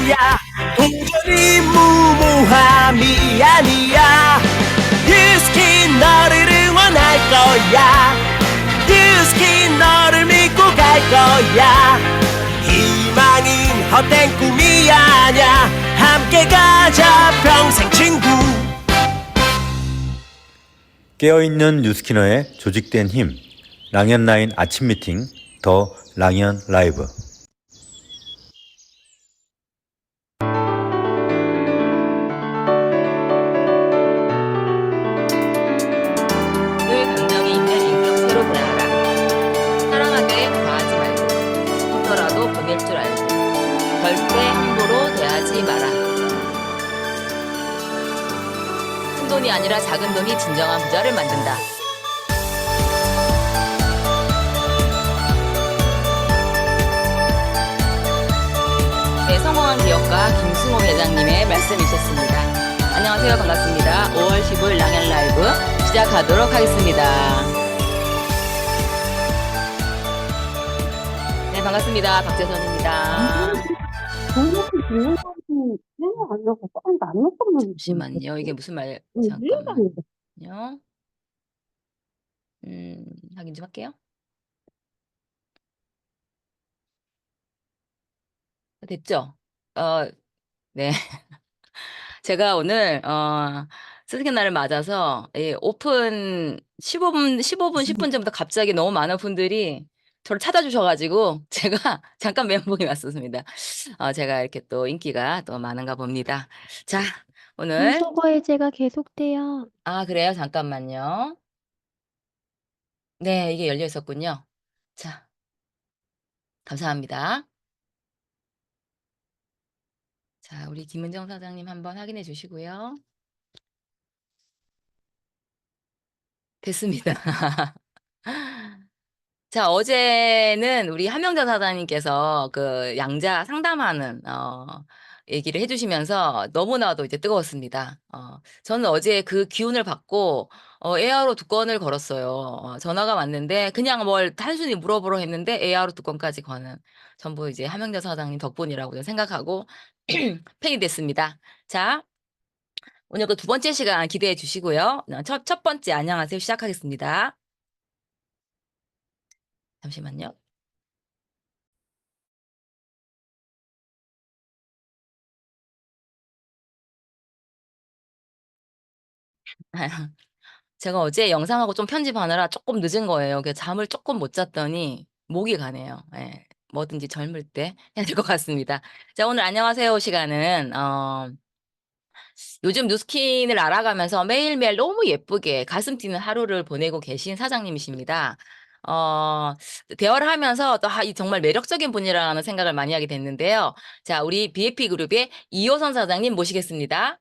아니야. 도전이 무모함이 아니야. 뉴스킨 너를 응원할 거야. 뉴스킨 너를 믿고 갈 거야. 희망은 헛된 꿈이 아냐. 함께 가자 평생 친구. 깨어있는 뉴스키너의 조직된 힘, 랑연라인 아침 미팅, 더 랑연 라이브. 늘 감정이 있는 인격체로 대하라. 사랑하되 과하지 말고 보더라도 보낼 줄 알고 절대 함부로 대하지 마라. 큰 돈이 아니라 작은 돈이 진정한 부자를 만든다. 네, 성공한 기업가 김승호 회장님의 말씀이셨습니다. 안녕하세요. 반갑습니다. 5월 15일 랑연 라이브 시작하도록 하겠습니다. 네, 반갑습니다. 박재선입니다. 잠시만요. 이게 무슨 말, 잠깐만요. 확인 좀 할게요. 됐죠? 네. 제가 오늘, 스승의 날을 맞아서, 오픈 15분, 10분 전부터 갑자기 너무 많은 분들이 저를 찾아주셔가지고, 제가 잠깐 멘붕이 왔었습니다. 제가 이렇게 또 인기가 또 많은가 봅니다. 자, 오늘. 서버 해제가 계속돼요. 아, 그래요? 잠깐만요. 네, 이게 열려 있었군요. 자, 감사합니다. 자, 우리 김은정 사장님 한번 확인해 주시고요. 됐습니다. 자, 어제는 우리 한명자 사장님께서 그 양자 상담하는, 얘기를 해주시면서 너무나도 이제 뜨거웠습니다. 저는 어제 그 기운을 받고, AR로 두 건을 걸었어요. 전화가 왔는데 그냥 뭘 단순히 물어보러 했는데 AR로 두 건까지 거는 전부 이제 한명자 사장님 덕분이라고 저는 생각하고 팬이 됐습니다. 자, 오늘 그 두 번째 시간 기대해 주시고요. 첫 번째 안녕하세요 시작하겠습니다. 잠시만요. 제가 어제 영상하고 좀 편집하느라 조금 늦은 거예요. 그래서 잠을 조금 못 잤더니 목이 가네요. 예. 뭐든지 젊을 때 해야 될 것 같습니다. 자, 오늘 안녕하세요 시간은 요즘 뉴스킨을 알아가면서 매일매일 너무 예쁘게 가슴 뛰는 하루를 보내고 계신 사장님이십니다. 대화를 하면서 또 정말 매력적인 분이라는 생각을 많이 하게 됐는데요. 자, 우리 BFP 그룹의 이호선 사장님 모시겠습니다.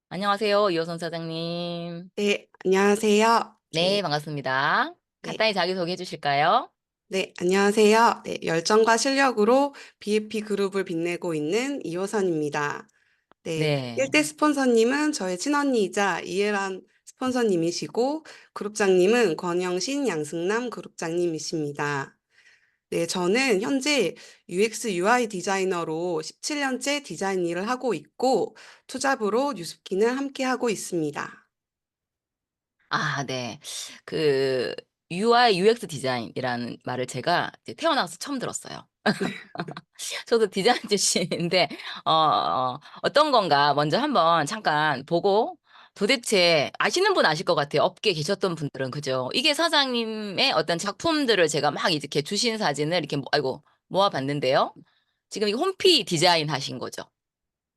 안녕하세요, 이호선 사장님. 네, 안녕하세요. 네, 반갑습니다. 네. 간단히 자기소개해 주실까요? 네, 안녕하세요. 네, 열정과 실력으로 BFP 그룹을 빛내고 있는 이호선입니다. 네, 네. 1대 스폰서님은 저의 친언니이자 이해란 스폰서님이시고, 그룹장님은 권영신, 양승남 그룹장님이십니다. 네, 저는 현재 UX UI 디자이너로 17년째 디자인 일을 하고 있고, 투잡으로 뉴스킨을 함께 하고 있습니다. 아, 네. 그 UI UX 디자인이라는 말을 제가 이제 태어나서 처음 들었어요. 저도 디자인 출신인데 어떤 건가 먼저 한번 잠깐 보고 도대체 아시는 분 아실 것 같아요. 업계에 계셨던 분들은 그죠? 이게 사장님의 어떤 작품들을 제가 막 이렇게 주신 사진을 이렇게 아이고 모아봤는데요. 지금 이거 홈피 디자인 하신 거죠?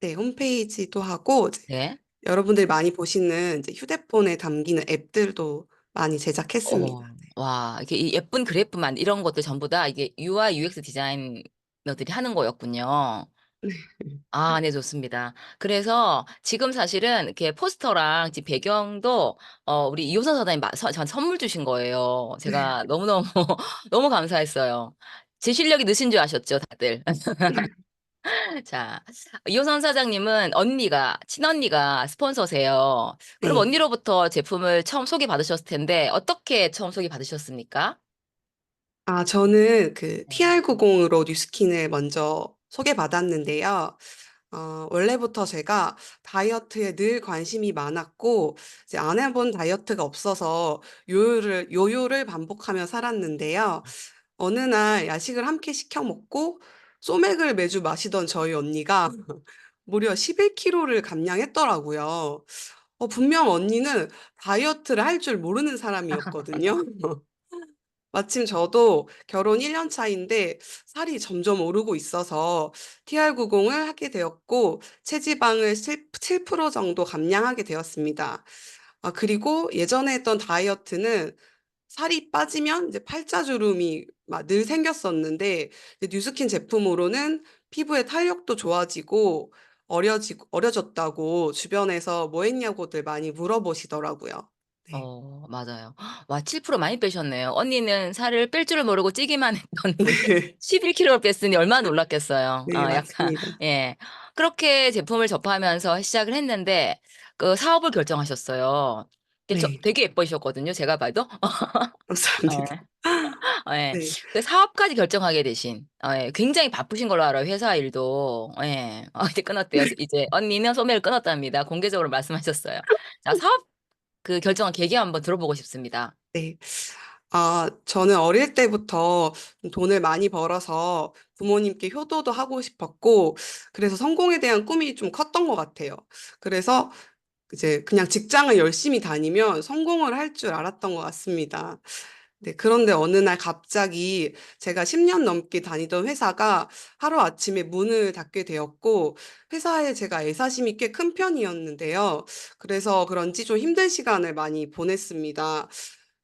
네, 홈페이지도 하고, 네. 여러분들이 많이 보시는 이제 휴대폰에 담기는 앱들도 많이 제작했습니다. 와, 이게 이 예쁜 그래프만 이런 것도 전부 다 이게 UI UX 디자이너들이 하는 거였군요. 아, 네, 좋습니다. 그래서 지금 사실은 이렇게 포스터랑 지금 배경도 우리 이호선 사장님 저한테 선물 주신 거예요. 제가 너무너무 너무 감사했어요. 제 실력이 느신 줄 아셨죠, 다들. 자, 이호선 사장님은 친언니가 스폰서세요. 그럼 네. 언니로부터 제품을 처음 소개받으셨을 텐데 어떻게 처음 소개받으셨습니까? 저는 그 TR90으로 뉴스킨을 먼저 소개받았는데요. 원래부터 제가 다이어트에 늘 관심이 많았고, 이제 안 해본 다이어트가 없어서 요요를 반복하며 살았는데요. 어느 날 야식을 함께 시켜 먹고 소맥을 매주 마시던 저희 언니가 무려 11kg를 감량했더라고요. 분명 언니는 다이어트를 할 줄 모르는 사람이었거든요. 마침 저도 결혼 1년 차인데 살이 점점 오르고 있어서 TR90을 하게 되었고 체지방을 7% 정도 감량하게 되었습니다. 그리고 예전에 했던 다이어트는 살이 빠지면 이제 팔자주름이 막 늘 생겼었는데 이제 뉴스킨 제품으로는 피부의 탄력도 좋아지고 어려졌다고 주변에서 뭐 했냐고들 많이 물어보시더라고요. 네. 맞아요. 와, 7% 많이 빼셨네요. 언니는 살을 뺄 줄을 모르고 찌기만 했던 분이 네. 11kg를 뺐으니 얼마나 놀랐겠어요. 네, 약간, 맞습니다. 예. 그렇게 제품을 접하면서 시작을 했는데, 그 사업을 결정하셨어요. 네. 되게 예뻐지셨거든요. 제가 봐도. 감사합니다. 예. 예. 네. 그 사업까지 결정하게 되신, 예. 굉장히 바쁘신 걸로 알아요. 회사 일도. 예. 이제 끊었대요. 이제 언니는 소매를 끊었답니다. 공개적으로 말씀하셨어요. 자, 사업 결정한 계기 한번 들어보고 싶습니다. 네. 저는 어릴 때부터 돈을 많이 벌어서 부모님께 효도도 하고 싶었고, 그래서 성공에 대한 꿈이 좀 컸던 것 같아요. 그래서 이제 그냥 직장을 열심히 다니면 성공을 할 줄 알았던 것 같습니다. 네, 그런데 어느 날 갑자기 제가 10년 넘게 다니던 회사가 하루아침에 문을 닫게 되었고, 회사에 제가 애사심이 꽤 큰 편이었는데요. 그래서 그런지 좀 힘든 시간을 많이 보냈습니다.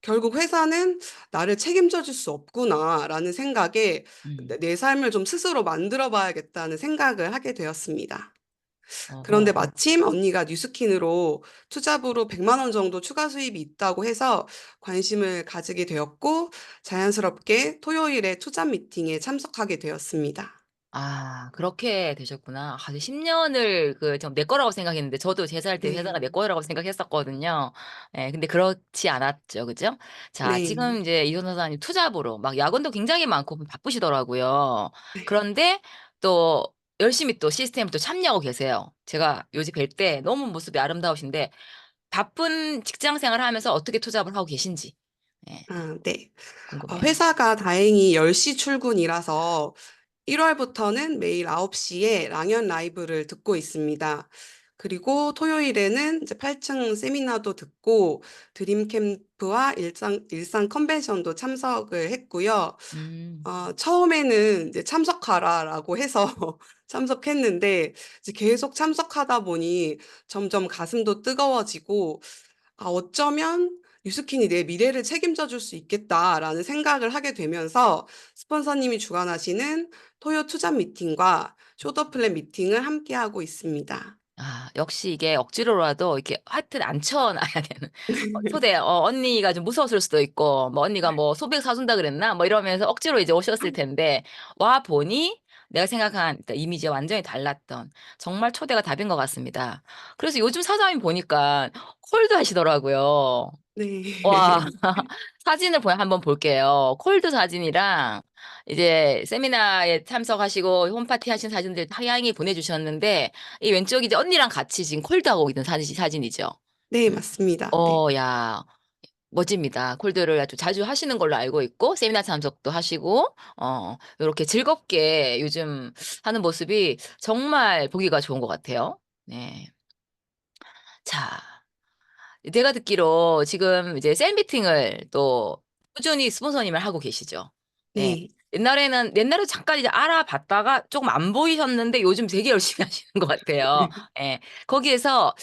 결국 회사는 나를 책임져 줄 수 없구나라는 생각에 음. 내 삶을 좀 스스로 만들어 봐야겠다는 생각을 하게 되었습니다. 그런데 어허. 마침 언니가 뉴스킨으로 투자부로 100만 원 정도 추가 수입이 있다고 해서 관심을 가지게 되었고 자연스럽게 토요일에 투자 미팅에 참석하게 되었습니다. 그렇게 되셨구나. 10년을 내 거라고 생각했는데, 저도 제사할 때 회사가 내 네. 거라고 생각했었거든요. 예, 근데 그렇지 않았죠. 그죠? 자, 네. 지금 이제 이현 사장님 투잡으로 막 야근도 굉장히 많고 바쁘시더라고요. 그런데 또 열심히 또 시스템을 또 참여하고 계세요. 제가 요즘 뵐 때 너무 모습이 아름다우신데, 바쁜 직장 생활을 하면서 어떻게 투잡을 하고 계신지, 예, 네. 궁금해요. 회사가 다행히 10시 출근이라서 1월부터는 매일 9시에 랑연 라이브를 듣고 있습니다. 그리고 토요일에는 이제 8층 세미나도 듣고 드림 캠프와 일상 컨벤션도 참석을 했고요. 음. 처음에는 이제 참석하라라고 해서 참석했는데 이제 계속 참석하다 보니 점점 가슴도 뜨거워지고 어쩌면 '뉴스킨이 내 미래를 책임져 줄 수 있겠다.'라는 생각을 하게 되면서 스폰서님이 주관하시는 토요 투잡 미팅과 쇼더 플랜 미팅을 함께하고 있습니다. 역시 이게 억지로라도 이렇게 하여튼 앉혀 놔야 되는 초대 언니가 좀 무서웠을 수도 있고, 뭐 언니가 뭐 "소백 사 준다 그랬나?" 뭐 이러면서 억지로 이제 오셨을 텐데, 와 보니 내가 생각한 이미지와 완전히 달랐던, 정말 초대가 답인 것 같습니다. 그래서 요즘 사장님 보니까 콜도 하시더라고요. 와. 네. 사진을 한번 볼게요. 콜드 사진이랑 이제 세미나에 참석하시고 홈파티 하신 사진들 다양히 보내주셨는데, 이 왼쪽이 이제 언니랑 같이 지금 콜드하고 있는 사진이죠. 네, 맞습니다. 네. 야, 멋집니다. 콜드를 아주 자주 하시는 걸로 알고 있고, 세미나 참석도 하시고, 요렇게 즐겁게 요즘 하는 모습이 정말 보기가 좋은 것 같아요. 네. 자, 내가 듣기로 지금 이제 셀미팅을 또 꾸준히 스폰서님을 하고 계시죠. 네. 네. 옛날에 잠깐 이제 알아봤다가 조금 안 보이셨는데 요즘 되게 열심히 하시는 것 같아요. 예. 거기에서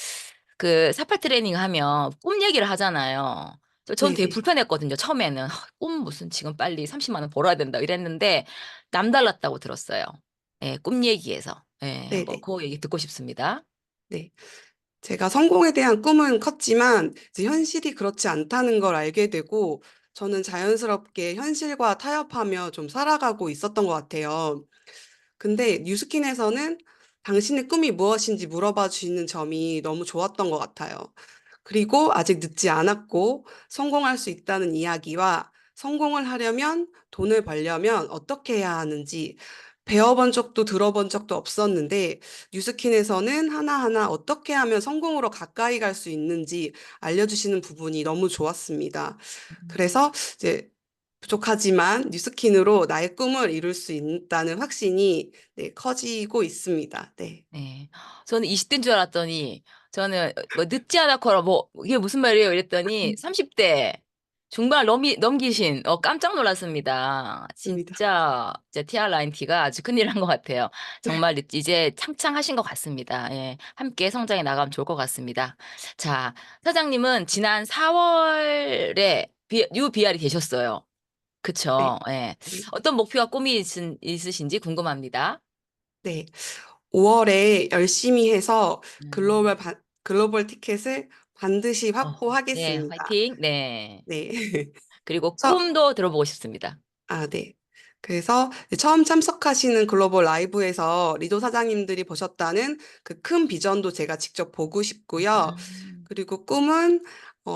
사팔 트레이닝 하면 꿈 얘기를 하잖아요. 저는 되게 네네. 불편했거든요, 처음에는. 꿈 무슨 지금 빨리 30만 원 벌어야 된다 이랬는데 남달랐다고 들었어요. 예, 꿈 얘기에서. 예, 한번 네네. 그 얘기 듣고 싶습니다. 네. 제가 성공에 대한 꿈은 컸지만 이제 현실이 그렇지 않다는 걸 알게 되고 저는 자연스럽게 현실과 타협하며 좀 살아가고 있었던 것 같아요. 근데 뉴스킨에서는 당신의 꿈이 무엇인지 물어봐 주시는 점이 너무 좋았던 것 같아요. 그리고 아직 늦지 않았고 성공할 수 있다는 이야기와 성공을 하려면 돈을 벌려면 어떻게 해야 하는지 배워본 적도 들어본 적도 없었는데 뉴스킨에서는 하나하나 어떻게 하면 성공으로 가까이 갈 수 있는지 알려주시는 부분이 너무 좋았습니다. 그래서 이제 부족하지만 뉴스킨으로 나의 꿈을 이룰 수 있다는 확신이 네, 커지고 있습니다. 네. 네. 저는 20대인 줄 알았더니 저는 뭐 늦지 않았거나 뭐 이게 무슨 말이에요 이랬더니 30대 중반을 넘기신 깜짝 놀랐습니다. 맞습니다. 진짜 TR9 T가 아주 큰일 난 것 같아요. 정말 이제 창창하신 것 같습니다. 예. 함께 성장해 나가면 좋을 것 같습니다. 자, 사장님은 지난 4월에 뉴 BR이 되셨어요. 네. 그쵸? 예. 어떤 목표와 꿈이 있으신지 궁금합니다. 네. 5월에 열심히 해서 음. 글로벌 티켓을 반드시 네, 확보하겠습니다. 화이팅. 네. 네. 그리고 저, 꿈도 들어보고 싶습니다. 네. 그래서 처음 참석하시는 글로벌 라이브에서 리도 사장님들이 보셨다는 그 큰 비전도 제가 직접 보고 싶고요. 음. 그리고 꿈은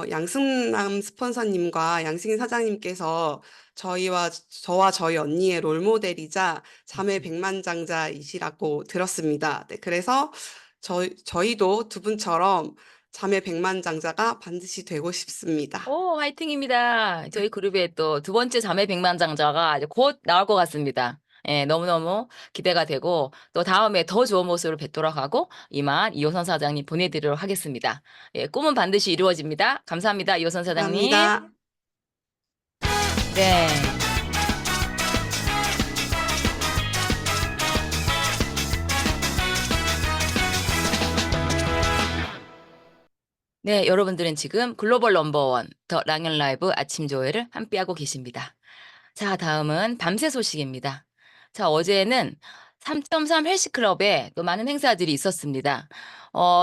양승남 스폰서님과 양승인 사장님께서 저와 저희 언니의 롤모델이자 자매 백만장자이시라고 들었습니다. 네, 그래서 저희도 두 분처럼 자매 백만장자가 반드시 되고 싶습니다. 오, 화이팅입니다. 저희 그룹의 또 두 번째 자매 백만장자가 이제 곧 나올 것 같습니다. 예, 너무너무 기대가 되고 또 다음에 더 좋은 모습으로 뵙도록 하고 이만 이호선 사장님 보내드리도록 하겠습니다. 예, 꿈은 반드시 이루어집니다. 감사합니다. 이호선 사장님. 감사합니다. 네. 네, 여러분들은 지금 글로벌 넘버원 더 랑연 라이브 아침 조회를 함께하고 계십니다. 자, 다음은 밤새 소식입니다. 자, 어제는 3.3 헬스클럽에 또 많은 행사들이 있었습니다.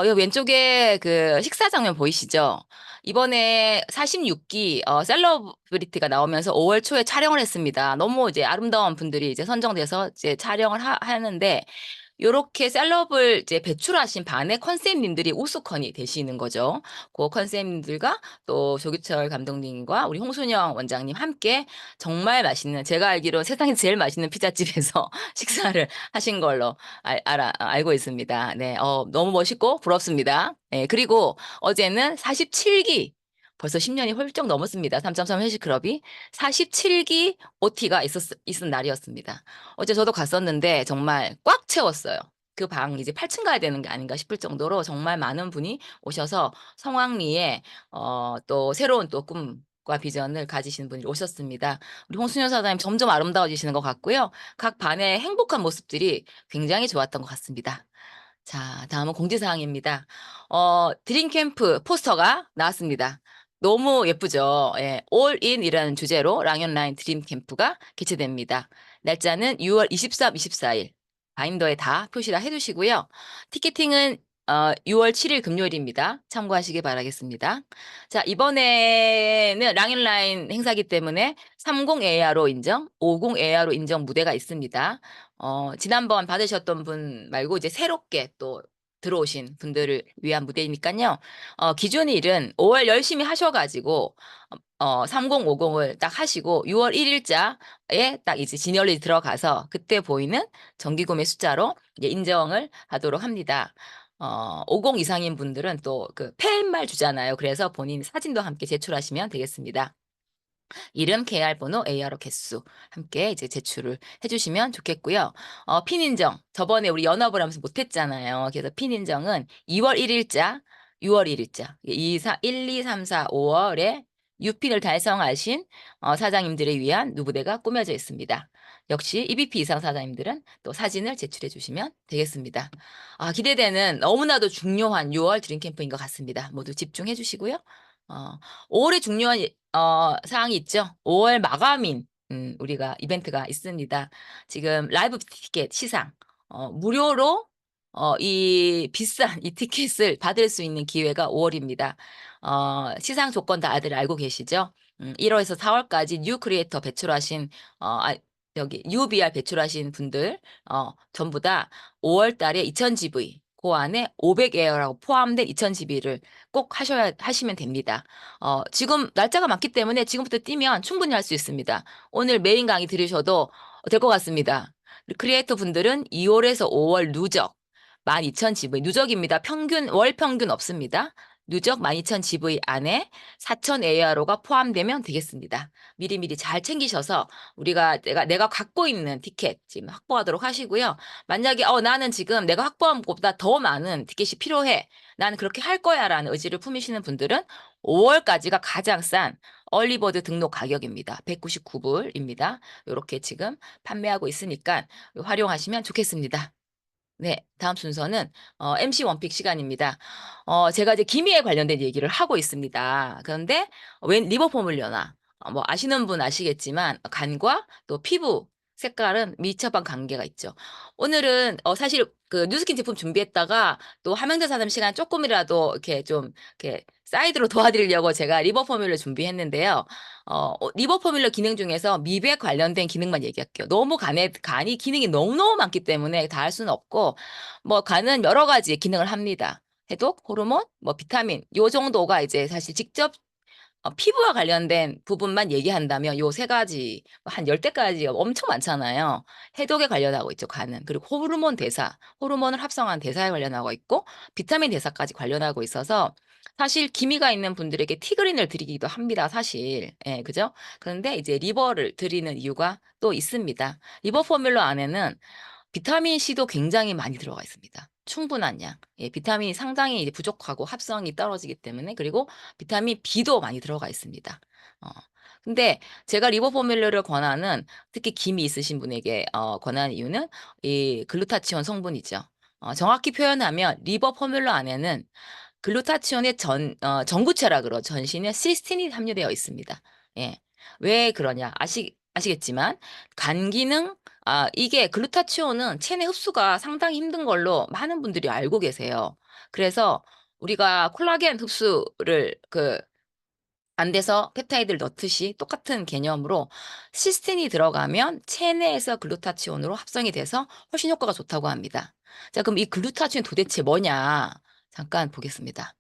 이 왼쪽에 그 식사 장면 보이시죠? 이번에 46기 셀러브리티가 나오면서 5월 초에 촬영을 했습니다. 너무 이제 아름다운 분들이 이제 선정돼서 이제 촬영을 하는데 요렇게 셀럽을 이제 배출하신 반의 컨셉님들이 우스컨이 되시는 거죠. 그 컨셉님들과 또 조규철 감독님과 우리 홍순영 원장님 함께 정말 맛있는 제가 알기로 세상에서 제일 맛있는 피자집에서 식사를 하신 걸로 알고 있습니다. 네, 너무 멋있고 부럽습니다. 네, 그리고 어제는 47기 벌써 10년이 훌쩍 넘었습니다. 3.3 회식클럽이 47기 OT가 있은 날이었습니다. 어제 저도 갔었는데 정말 꽉 채웠어요. 그 방 이제 8층 가야 되는 게 아닌가 싶을 정도로 정말 많은 분이 오셔서 성황리에 또 새로운 또 꿈과 비전을 가지신 분이 오셨습니다. 우리 홍순현 사장님 점점 아름다워지시는 것 같고요. 각 반의 행복한 모습들이 굉장히 좋았던 것 같습니다. 자, 다음은 공지사항입니다. 드림캠프 포스터가 나왔습니다. 너무 예쁘죠? 예, 올인이라는 주제로 랑연라인 드림캠프가 개최됩니다. 날짜는 6월 23, 24일. 바인더에 다 표시를 해두시고요. 티켓팅은 6월 7일 금요일입니다. 참고하시기 바라겠습니다. 자, 이번에는 랑인라인 행사기 때문에 30AR로 인정, 50AR로 인정 무대가 있습니다. 지난번 받으셨던 분 말고 이제 새롭게 또 들어오신 분들을 위한 무대이니까요. 기준일은 5월 열심히 하셔가지고 3050을 딱 하시고 6월 1일자에 딱 이제 진열이 들어가서 그때 보이는 정기구매 숫자로 이제 인정을 하도록 합니다. 50 이상인 분들은 또 그 팻말 주잖아요. 그래서 본인 사진도 함께 제출하시면 되겠습니다. 이름, 계열번호, ARO 개수 함께 이제 제출을 해주시면 좋겠고요. 핀 인정. 저번에 우리 연합을 하면서 못했잖아요. 그래서 핀 인정은 2월 1일자, 6월 1일자, 1, 2, 3, 4, 5월에 유핀을 달성하신 사장님들을 위한 누부대가 꾸며져 있습니다. 역시 EBP 이상 사장님들은 또 사진을 제출해 주시면 되겠습니다. 기대되는 너무나도 중요한 6월 드림캠프인 것 같습니다. 모두 집중해 주시고요. 5월에 중요한 사항이 있죠. 5월 마감인 우리가 이벤트가 있습니다. 지금 라이브 티켓 시상 무료로 이 비싼 이 티켓을 받을 수 있는 기회가 5월입니다. 시상 조건 다들 알고 계시죠? 1월에서 4월까지 뉴 크리에이터 배출하신 여기 UBR 배출하신 분들 전부 다 5월 달에 2000GV 그 안에 500에어라고 포함된 2000GV를 꼭 하시면 됩니다. 지금 날짜가 많기 때문에 지금부터 뛰면 충분히 할 수 있습니다. 오늘 메인 강의 들으셔도 될 것 같습니다. 크리에이터 분들은 2월에서 5월 누적 12,000 GV 누적입니다. 월 평균 없습니다. 누적 12,000 GV 안에 4,000 ARO가 포함되면 되겠습니다. 미리미리 잘 챙기셔서 내가 갖고 있는 티켓 지금 확보하도록 하시고요. 만약에 나는 지금 내가 확보한 것보다 더 많은 티켓이 필요해. 나는 그렇게 할 거야라는 의지를 품으시는 분들은 5월까지가 가장 싼 얼리버드 등록 가격입니다. 199불입니다. 이렇게 지금 판매하고 있으니까 활용하시면 좋겠습니다. 네, 다음 순서는 MC 원픽 시간입니다. 제가 이제 기미에 관련된 얘기를 하고 있습니다. 그런데 웬 리버 포뮬러나 뭐 아시는 분 아시겠지만 간과 또 피부 색깔은 밀접한 관계가 있죠. 오늘은 사실 그 뉴스킨 제품 준비했다가 또 함영자 사담 시간 조금이라도 이렇게 좀 이렇게 사이드로 도와드리려고 제가 리버 포뮬러 준비했는데요. 리버 포뮬러 기능 중에서 미백 관련된 기능만 얘기할게요. 너무 간이 기능이 너무너무 많기 때문에 다 할 수는 없고, 뭐 간은 여러 가지 기능을 합니다. 해독, 호르몬, 뭐 비타민, 요 정도가 이제 사실 직접 피부와 관련된 부분만 얘기한다면 요 세 가지, 한 10대까지 엄청 많잖아요. 해독에 관련하고 있죠, 간은. 그리고 호르몬 대사, 호르몬을 합성한 대사에 관련하고 있고, 비타민 대사까지 관련하고 있어서 사실 기미가 있는 분들에게 티그린을 드리기도 합니다, 사실. 예, 그죠? 그런데 이제 리버를 드리는 이유가 또 있습니다. 리버 포뮬러 안에는 비타민 C도 굉장히 많이 들어가 있습니다. 충분한 양. 예, 비타민이 상당히 이제 부족하고 합성이 떨어지기 때문에 그리고 비타민 B도 많이 들어가 있습니다. 어, 근데 제가 리버 포뮬러를 권하는 특히 기미 있으신 분에게 권하는 이유는 이 글루타치온 성분이죠. 정확히 표현하면 리버 포뮬러 안에는 글루타치온의 전구체라 그러 전신에 시스틴이 함유되어 있습니다. 예. 왜 그러냐? 아시겠지만 간 기능 이게 글루타치온은 체내 흡수가 상당히 힘든 걸로 많은 분들이 알고 계세요. 그래서 우리가 콜라겐 흡수를 안 돼서 펩타이드를 넣듯이 똑같은 개념으로 시스틴이 들어가면 체내에서 글루타치온으로 합성이 돼서 훨씬 효과가 좋다고 합니다. 자, 그럼 이 글루타치온 도대체 뭐냐? 잠깐 보겠습니다.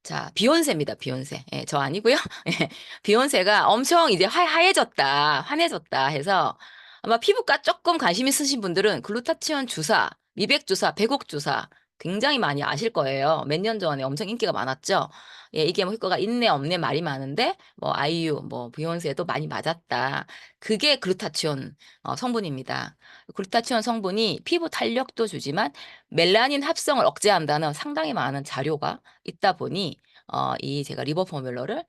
자, 비욘세입니다. 비욘세. 예, 저 아니고요. 예, 비욘세가 엄청 이제 하얘졌다, 환해졌다 해서 아마 피부과 조금 관심 있으신 분들은 글루타치온 주사, 미백 주사, 배곡 주사 굉장히 많이 아실 거예요. 몇 년 전에 엄청 인기가 많았죠. 예, 이게 뭐 효과가 있네 없네 말이 많은데 뭐 아이유, 뭐 비욘세도 많이 맞았다. 그게 글루타치온 성분입니다. 글루타치온 성분이 피부 탄력도 주지만 멜라닌 합성을 억제한다는 상당히 많은 자료가 있다 보니 이 제가 리버 포뮬러를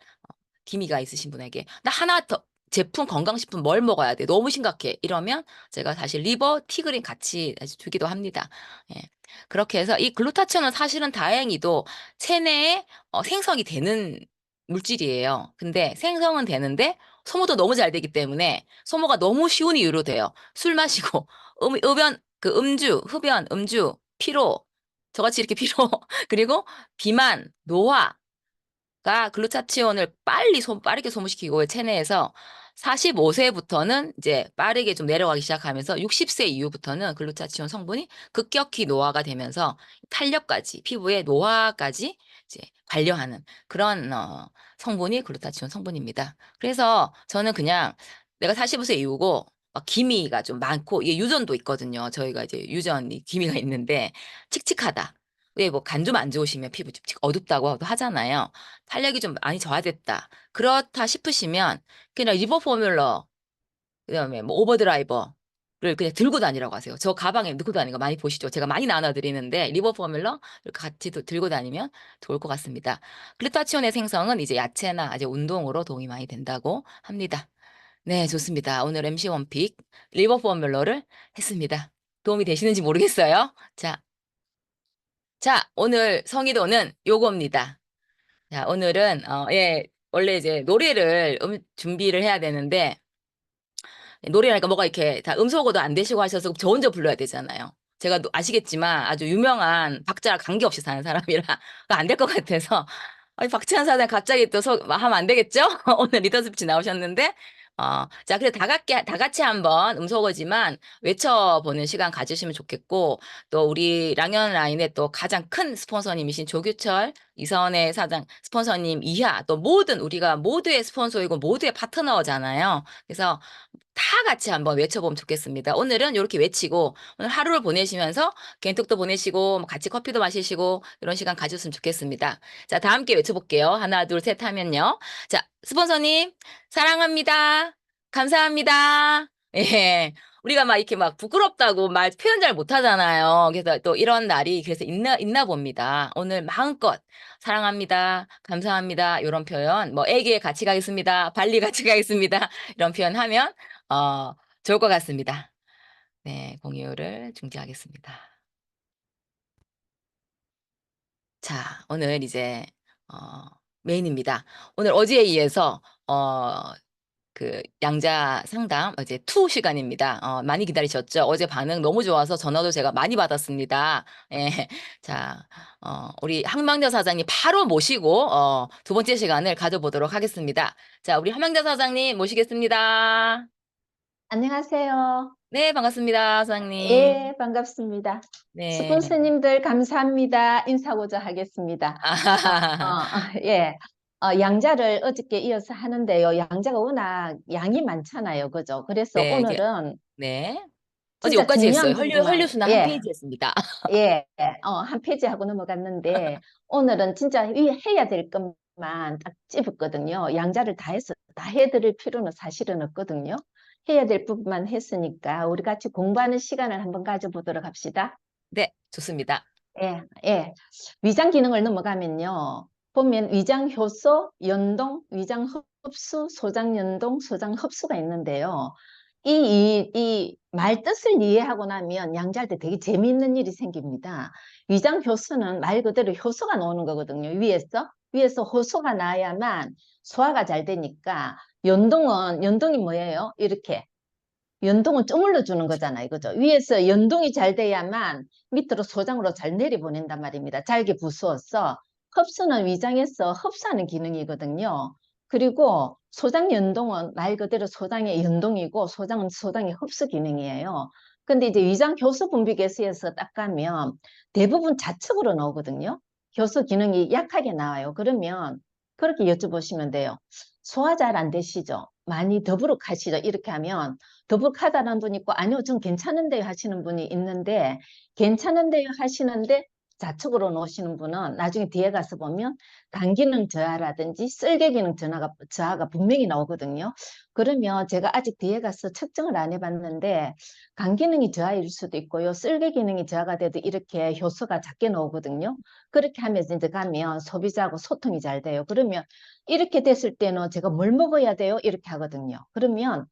기미가 있으신 분에게 나 하나 더 제품 건강식품 뭘 먹어야 돼? 너무 심각해. 이러면 제가 사실 리버 티그린 같이 주기도 합니다. 예. 그렇게 해서 이 글루타치온은 사실은 다행히도 체내에 생성이 되는 물질이에요. 근데 생성은 되는데 소모도 너무 잘 되기 때문에 소모가 너무 쉬운 이유로 돼요. 술 마시고 흡연, 음주, 피로, 저같이 이렇게 피로 그리고 비만, 노화가 글루타치온을 빠르게 소모시키고 체내에서 45세부터는 이제 빠르게 좀 내려가기 시작하면서 60세 이후부터는 글루타치온 성분이 급격히 노화가 되면서 탄력까지 피부의 노화까지 이제 관여하는 그런 성분이 글루타치온 성분입니다. 그래서 저는 그냥 내가 45세 이후고 기미가 좀 많고 이게 유전도 있거든요. 저희가 이제 유전이 기미가 있는데 칙칙하다. 왜 뭐 간 좀 안 좋으시면 피부 칙칙 어둡다고 하잖아요. 탄력이 좀 많이 저하됐다. 그렇다 싶으시면 그냥 리버 포뮬러 그다음에 뭐 오버드라이버를 그냥 들고 다니라고 하세요. 저 가방에 넣고 다니는 거 많이 보시죠. 제가 많이 나눠드리는데 리버 포뮬러 이렇게 같이 들고 다니면 좋을 것 같습니다. 글루타치온의 생성은 이제 야채나 이제 운동으로 도움이 많이 된다고 합니다. 네, 좋습니다. 오늘 MC 원픽 리버 포뮬러를 했습니다. 도움이 되시는지 모르겠어요. 자, 오늘 성의도는 요겁니다. 자, 오늘은 예, 원래 이제 노래를 준비를 해야 되는데 노래하니까 뭐가 이렇게 다 음소거도 안 되시고 하셔서 저 혼자 불러야 되잖아요. 제가 아시겠지만 아주 유명한 박자를 관계없이 사는 사람이라 안 될 것 같아서 아니, 박찬 사장 갑자기 또 하면 안 되겠죠? 오늘 리더 스피치 나오셨는데 자, 그래 다 같이 한번 음소거지만 외쳐보는 시간 가지시면 좋겠고 또 우리 랑연 라인의 또 가장 큰 스폰서님이신 조규철 이선혜 사장 스폰서님 이하 또 모든 우리가 모두의 스폰서이고 모두의 파트너잖아요. 그래서 다 같이 한번 외쳐보면 좋겠습니다. 오늘은 이렇게 외치고 오늘 하루를 보내시면서 개인톡도 보내시고 뭐 같이 커피도 마시시고 이런 시간 가졌으면 좋겠습니다. 자, 다 함께 외쳐볼게요. 하나, 둘, 셋 하면요. 자, 스폰서님 사랑합니다. 감사합니다. 예. 우리가 막 이렇게 막 부끄럽다고 말 표현 잘 못하잖아요. 그래서 또 이런 날이 그래서 있나 봅니다. 오늘 마음껏 사랑합니다. 감사합니다. 이런 표현, 뭐, 애기에 같이 가겠습니다. 발리 같이 가겠습니다. 이런 표현 하면, 좋을 것 같습니다. 네, 공유를 중지하겠습니다. 자, 오늘 이제, 메인입니다. 오늘 어제에 이어서, 그 양자 상담 어제 2 시간입니다. 많이 기다리셨죠? 어제 반응 너무 좋아서 전화도 제가 많이 받았습니다. 예. 자, 우리 항명자 사장님 바로 모시고 두 번째 시간을 가져보도록 하겠습니다. 자, 우리 항명자 사장님 모시겠습니다. 안녕하세요. 네, 반갑습니다, 사장님. 예, 반갑습니다. 네. 스폰서님들 감사합니다. 인사고자 하겠습니다. 예. 양자를 어저께 이어서 하는데요. 양자가 워낙 양이 많잖아요. 그죠? 그래서 네, 오늘은 네. 어제 진짜 여기까지 했어요. 중요한 부분만, 헐리우드나 한 페이지 했습니다. 예, 한 페이지 하고 넘어갔는데, 오늘은 진짜 해야 될 것만 딱 찝었거든요. 양자를 다 해서 다 해드릴 필요는 사실은 없거든요. 해야 될 부분만 했으니까 우리 같이 공부하는 시간을 한번 가져보도록 합시다. 네, 좋습니다. 예, 예. 위장 기능을 넘어가면요. 보면 위장 효소, 연동, 위장 흡수, 소장 연동, 소장 흡수가 있는데요. 이 말 뜻을 이해하고 나면 양자할 때 되게 재미있는 일이 생깁니다. 위장 효소는 말 그대로 효소가 나오는 거거든요. 위에서 효소가 나야만 소화가 잘 되니까 연동이 뭐예요? 이렇게. 연동은 쪼물러 주는 거잖아요. 그죠? 위에서 연동이 잘 돼야만 밑으로 소장으로 잘 내려보낸단 말입니다. 잘게 부수어서 흡수는 위장에서 흡수하는 기능이거든요. 그리고 소장 연동은 말 그대로 소장의 연동이고 소장은 소장의 흡수 기능이에요. 근데 이제 위장 효소 분비 개수에서 딱 가면 대부분 좌측으로 나오거든요. 효소 기능이 약하게 나와요. 그러면 그렇게 여쭤보시면 돼요. 소화 잘 안 되시죠? 많이 더부룩하시죠? 이렇게 하면 더부룩하다는 분이 있고 아니요 전 괜찮은데요 하시는 분이 있는데 괜찮은데요 하시는데 좌측으로 놓으시는 분은 나중에 뒤에 가서 보면 간 기능 저하라든지 쓸개 기능 저하가 분명히 나오거든요. 그러면 제가 아직 뒤에 가서 측정을 안 해봤는데 간 기능이 저하일 수도 있고요. 쓸개 기능이 저하가 돼도 이렇게 효소가 작게 나오거든요. 그렇게 하면서 이제 가면 소비자하고 소통이 잘 돼요. 그러면 이렇게 됐을 때는 제가 뭘 먹어야 돼요? 이렇게 하거든요. 그러면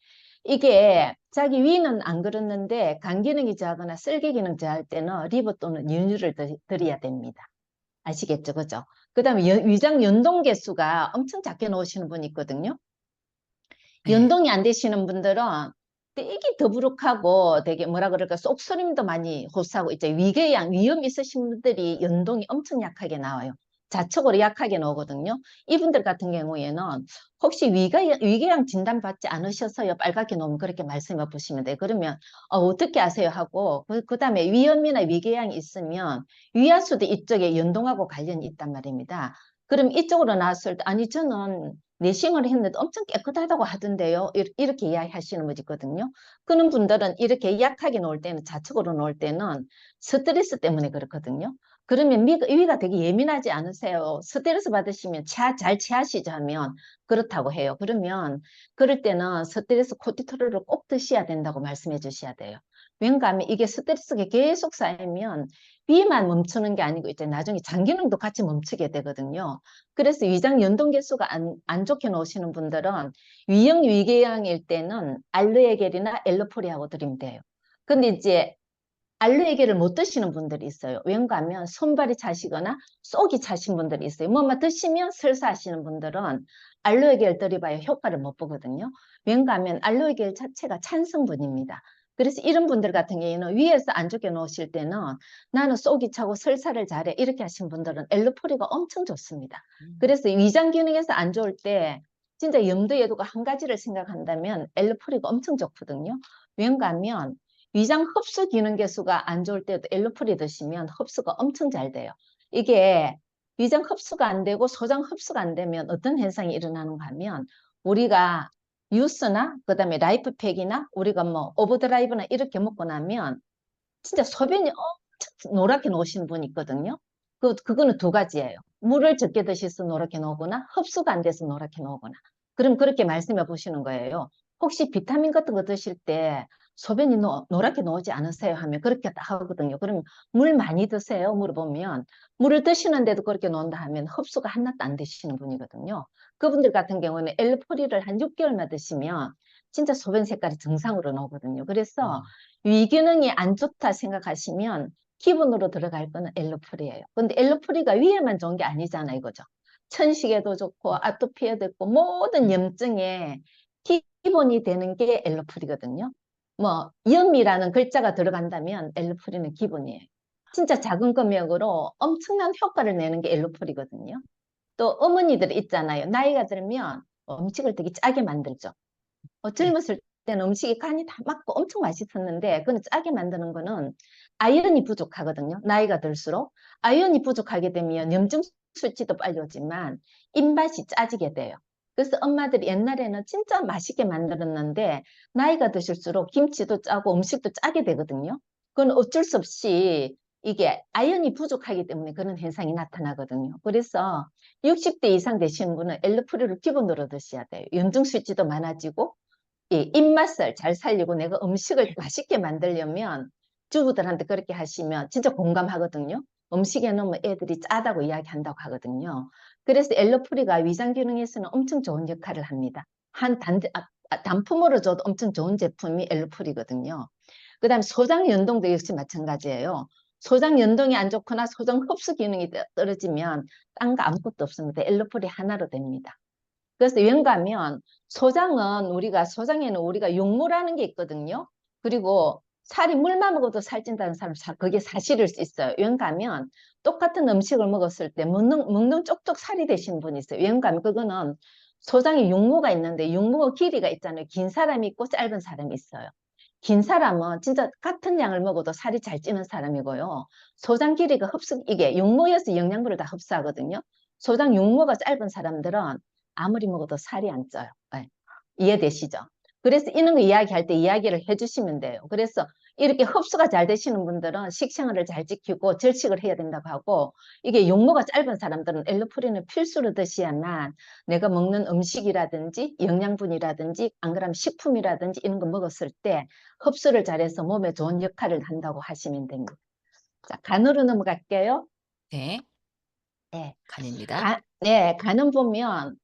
이게 자기 위는 안 그렇는데 간 기능이 저하거나 쓸개 기능 저할 때는 리버 또는 윤유를 드려야 됩니다. 아시겠죠? 그죠? 그 다음에 위장 연동 개수가 엄청 작게 놓으시는 분이 있거든요. 네. 연동이 안 되시는 분들은 되게 더부룩하고 되게 뭐라 그럴까 쏙소림도 많이 호소하고 이제 위험 있으신 분들이 연동이 엄청 약하게 나와요. 좌측으로 약하게 나오거든요. 이분들 같은 경우에는 혹시 위궤양 진단 받지 않으셔서요 빨갛게 나오면 그렇게 말씀해 보시면 돼요. 그러면 어떻게 아세요 하고 그 다음에 위염이나 위궤양이 있으면 위하수도 이쪽에 연동하고 관련이 있단 말입니다. 그럼 이쪽으로 나왔을 때 아니 저는 내싱을 했는데 엄청 깨끗하다고 하던데요. 이렇게 이야기하시는 분이 있거든요. 그런 분들은 이렇게 약하게 놓을 때는 좌측으로 놓을 때는 스트레스 때문에 그렇거든요. 그러면 위가 되게 예민하지 않으세요? 스트레스 받으시면 잘 체하시죠 하면 그렇다고 해요. 그러면 그럴 때는 스트레스 코티솔을 꼭 드셔야 된다고 말씀해 주셔야 돼요. 왠가 하면 이게 스트레스가 계속 쌓이면 위만 멈추는 게 아니고 이제 나중에 장 기능도 같이 멈추게 되거든요. 그래서 위장 연동 개수가 안 좋게 놓으시는 분들은 위형 위궤양일 때는 알로에겔이나 엘로포리하고 드리면 돼요. 근데 이제 알로에겔을 못 드시는 분들이 있어요. 왠가 하면 손발이 차시거나 속이 차신 분들이 있어요. 뭐만 드시면 설사하시는 분들은 알로에겔 드려봐야 효과를 못 보거든요. 왠가 하면 알로에겔 자체가 찬성분입니다. 그래서 이런 분들 같은 경우에는 위에서 안 좋게 놓으실 때는 나는 속이 차고 설사를 잘해 이렇게 하신 분들은 엘로포리가 엄청 좋습니다. 그래서 위장 기능에서 안 좋을 때 진짜 염두에 두고 한 가지를 생각한다면 엘로포리가 엄청 좋거든요. 왠가 하면 위장 흡수 기능 개수가 안 좋을 때도 엘로포리 드시면 흡수가 엄청 잘 돼요. 이게 위장 흡수가 안 되고 소장 흡수가 안 되면 어떤 현상이 일어나는가 하면 우리가 유스나 그다음에 라이프팩이나 우리가 뭐 오버드라이브나 이렇게 먹고 나면 진짜 소변이 엄청 노랗게 나오시는 분이 있거든요. 그거는 두 가지예요. 물을 적게 드셔서 노랗게 나오거나 흡수가 안 돼서 노랗게 나오거나. 그럼 그렇게 말씀해 보시는 거예요. 혹시 비타민 같은 거 드실 때 소변이 노랗게 나오지 않으세요? 하면 그렇게 딱 하거든요. 그럼 물 많이 드세요? 물어보면 물을 드시는데도 그렇게 나온다 하면 흡수가 하나도 안 되시는 분이거든요. 그분들 같은 경우는 엘포리를 한 6개월만 드시면 진짜 소변 색깔이 정상으로 나오거든요. 그래서 위기능이 안 좋다 생각하시면 기본으로 들어갈 거는 엘로프리예요. 근데 엘로프리가 위에만 좋은 게 아니잖아요, 이거죠. 천식에도 좋고 아토피에도 있고 모든 염증에 기본이 되는 게 엘로프리거든요. 뭐 염이라는 글자가 들어간다면 엘로프리는 기본이에요. 진짜 작은 금액으로 엄청난 효과를 내는 게 엘로프리거든요. 또 어머니들 있잖아요. 나이가 들면 음식을 되게 짜게 만들죠. 젊었을 때는 음식이 간이 다 맞고 엄청 맛있었는데 그건 짜게 만드는 거는 아연이 부족하거든요. 나이가 들수록 아연이 부족하게 되면 염증 수치도 빨리 오지만 입맛이 짜지게 돼요. 그래서 엄마들이 옛날에는 진짜 맛있게 만들었는데 나이가 드실수록 김치도 짜고 음식도 짜게 되거든요. 그건 어쩔 수 없이 이게 아연이 부족하기 때문에 그런 현상이 나타나거든요. 그래서 60대 이상 되시는 분은 엘르프리를 기본으로 드셔야 돼요. 염증 수치도 많아지고 이 입맛을 잘 살리고 내가 음식을 맛있게 만들려면 주부들한테 그렇게 하시면 진짜 공감하거든요. 음식에 넣으면 애들이 짜다고 이야기한다고 하거든요. 그래서 엘로프리가 위장 기능에서는 엄청 좋은 역할을 합니다. 단품으로 줘도 엄청 좋은 제품이 엘로프리거든요. 그 다음에 소장 연동도 역시 마찬가지예요. 소장 연동이 안 좋거나 소장 흡수 기능이 떨어지면 딴 거 아무것도 없습니다. 엘로프리 하나로 됩니다. 그래서 왠가하면 소장에는 우리가 육모라는 게 있거든요. 그리고 살이 물만 먹어도 살찐다는 사람 그게 사실일 수 있어요. 왠가하면 똑같은 음식을 먹었을 때 먹는 쪽쪽 살이 되신 분이 있어요. 왠가하면 그거는 소장에 육모가 있는데 육모 길이가 있잖아요. 긴 사람이 있고 짧은 사람이 있어요. 긴 사람은 진짜 같은 양을 먹어도 살이 잘 찌는 사람이고요. 소장 길이가 이게 육모여서 영양분을 다 흡수하거든요. 소장 육모가 짧은 사람들은 아무리 먹어도 살이 안 쪄요. 네. 이해되시죠? 그래서 이런 거 이야기할 때 이야기를 해주시면 돼요. 그래서 이렇게 흡수가 잘 되시는 분들은 식생활을 잘 지키고 절식을 해야 된다고 하고 이게 용모가 짧은 사람들은 엘로프린을 필수로 드셔야만 내가 먹는 음식이라든지 영양분이라든지 안 그러면 식품이라든지 이런 거 먹었을 때 흡수를 잘해서 몸에 좋은 역할을 한다고 하시면 됩니다. 자, 간으로 넘어갈게요. 네, 네. 간입니다. 간은 보면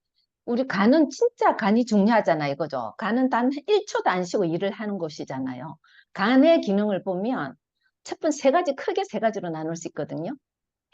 우리 간은 진짜 간이 중요하잖아요. 그죠? 간은 단 1초도 안 쉬고 일을 하는 곳이잖아요. 간의 기능을 보면 첫 번째 크게 세 가지로 나눌 수 있거든요.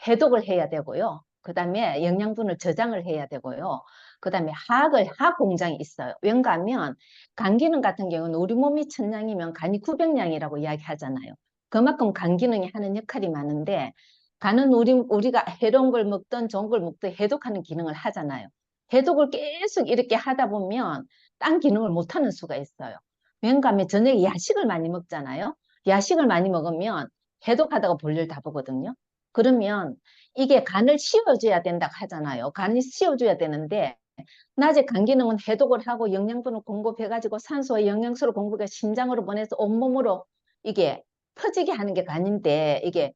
해독을 해야 되고요. 그 다음에 영양분을 저장을 해야 되고요. 그 다음에 화학 공장이 있어요. 왠가 하면 간 기능 같은 경우는 우리 몸이 1000량이면 간이 900량이라고 이야기하잖아요. 그만큼 간 기능이 하는 역할이 많은데 간은 우리가 해로운 걸 먹든 좋은 걸 먹든 해독하는 기능을 하잖아요. 해독을 계속 이렇게 하다 보면 딴 기능을 못하는 수가 있어요. 왠가 하면 저녁에 야식을 많이 먹잖아요. 야식을 많이 먹으면 해독하다가 볼일 다 보거든요. 그러면 이게 간을 씌워줘야 된다고 하잖아요. 간이 씌워줘야 되는데 낮에 간 기능은 해독을 하고 영양분을 공급해가지고 산소와 영양소를 공급해 심장으로 보내서 온몸으로 이게 퍼지게 하는 게 간인데 이게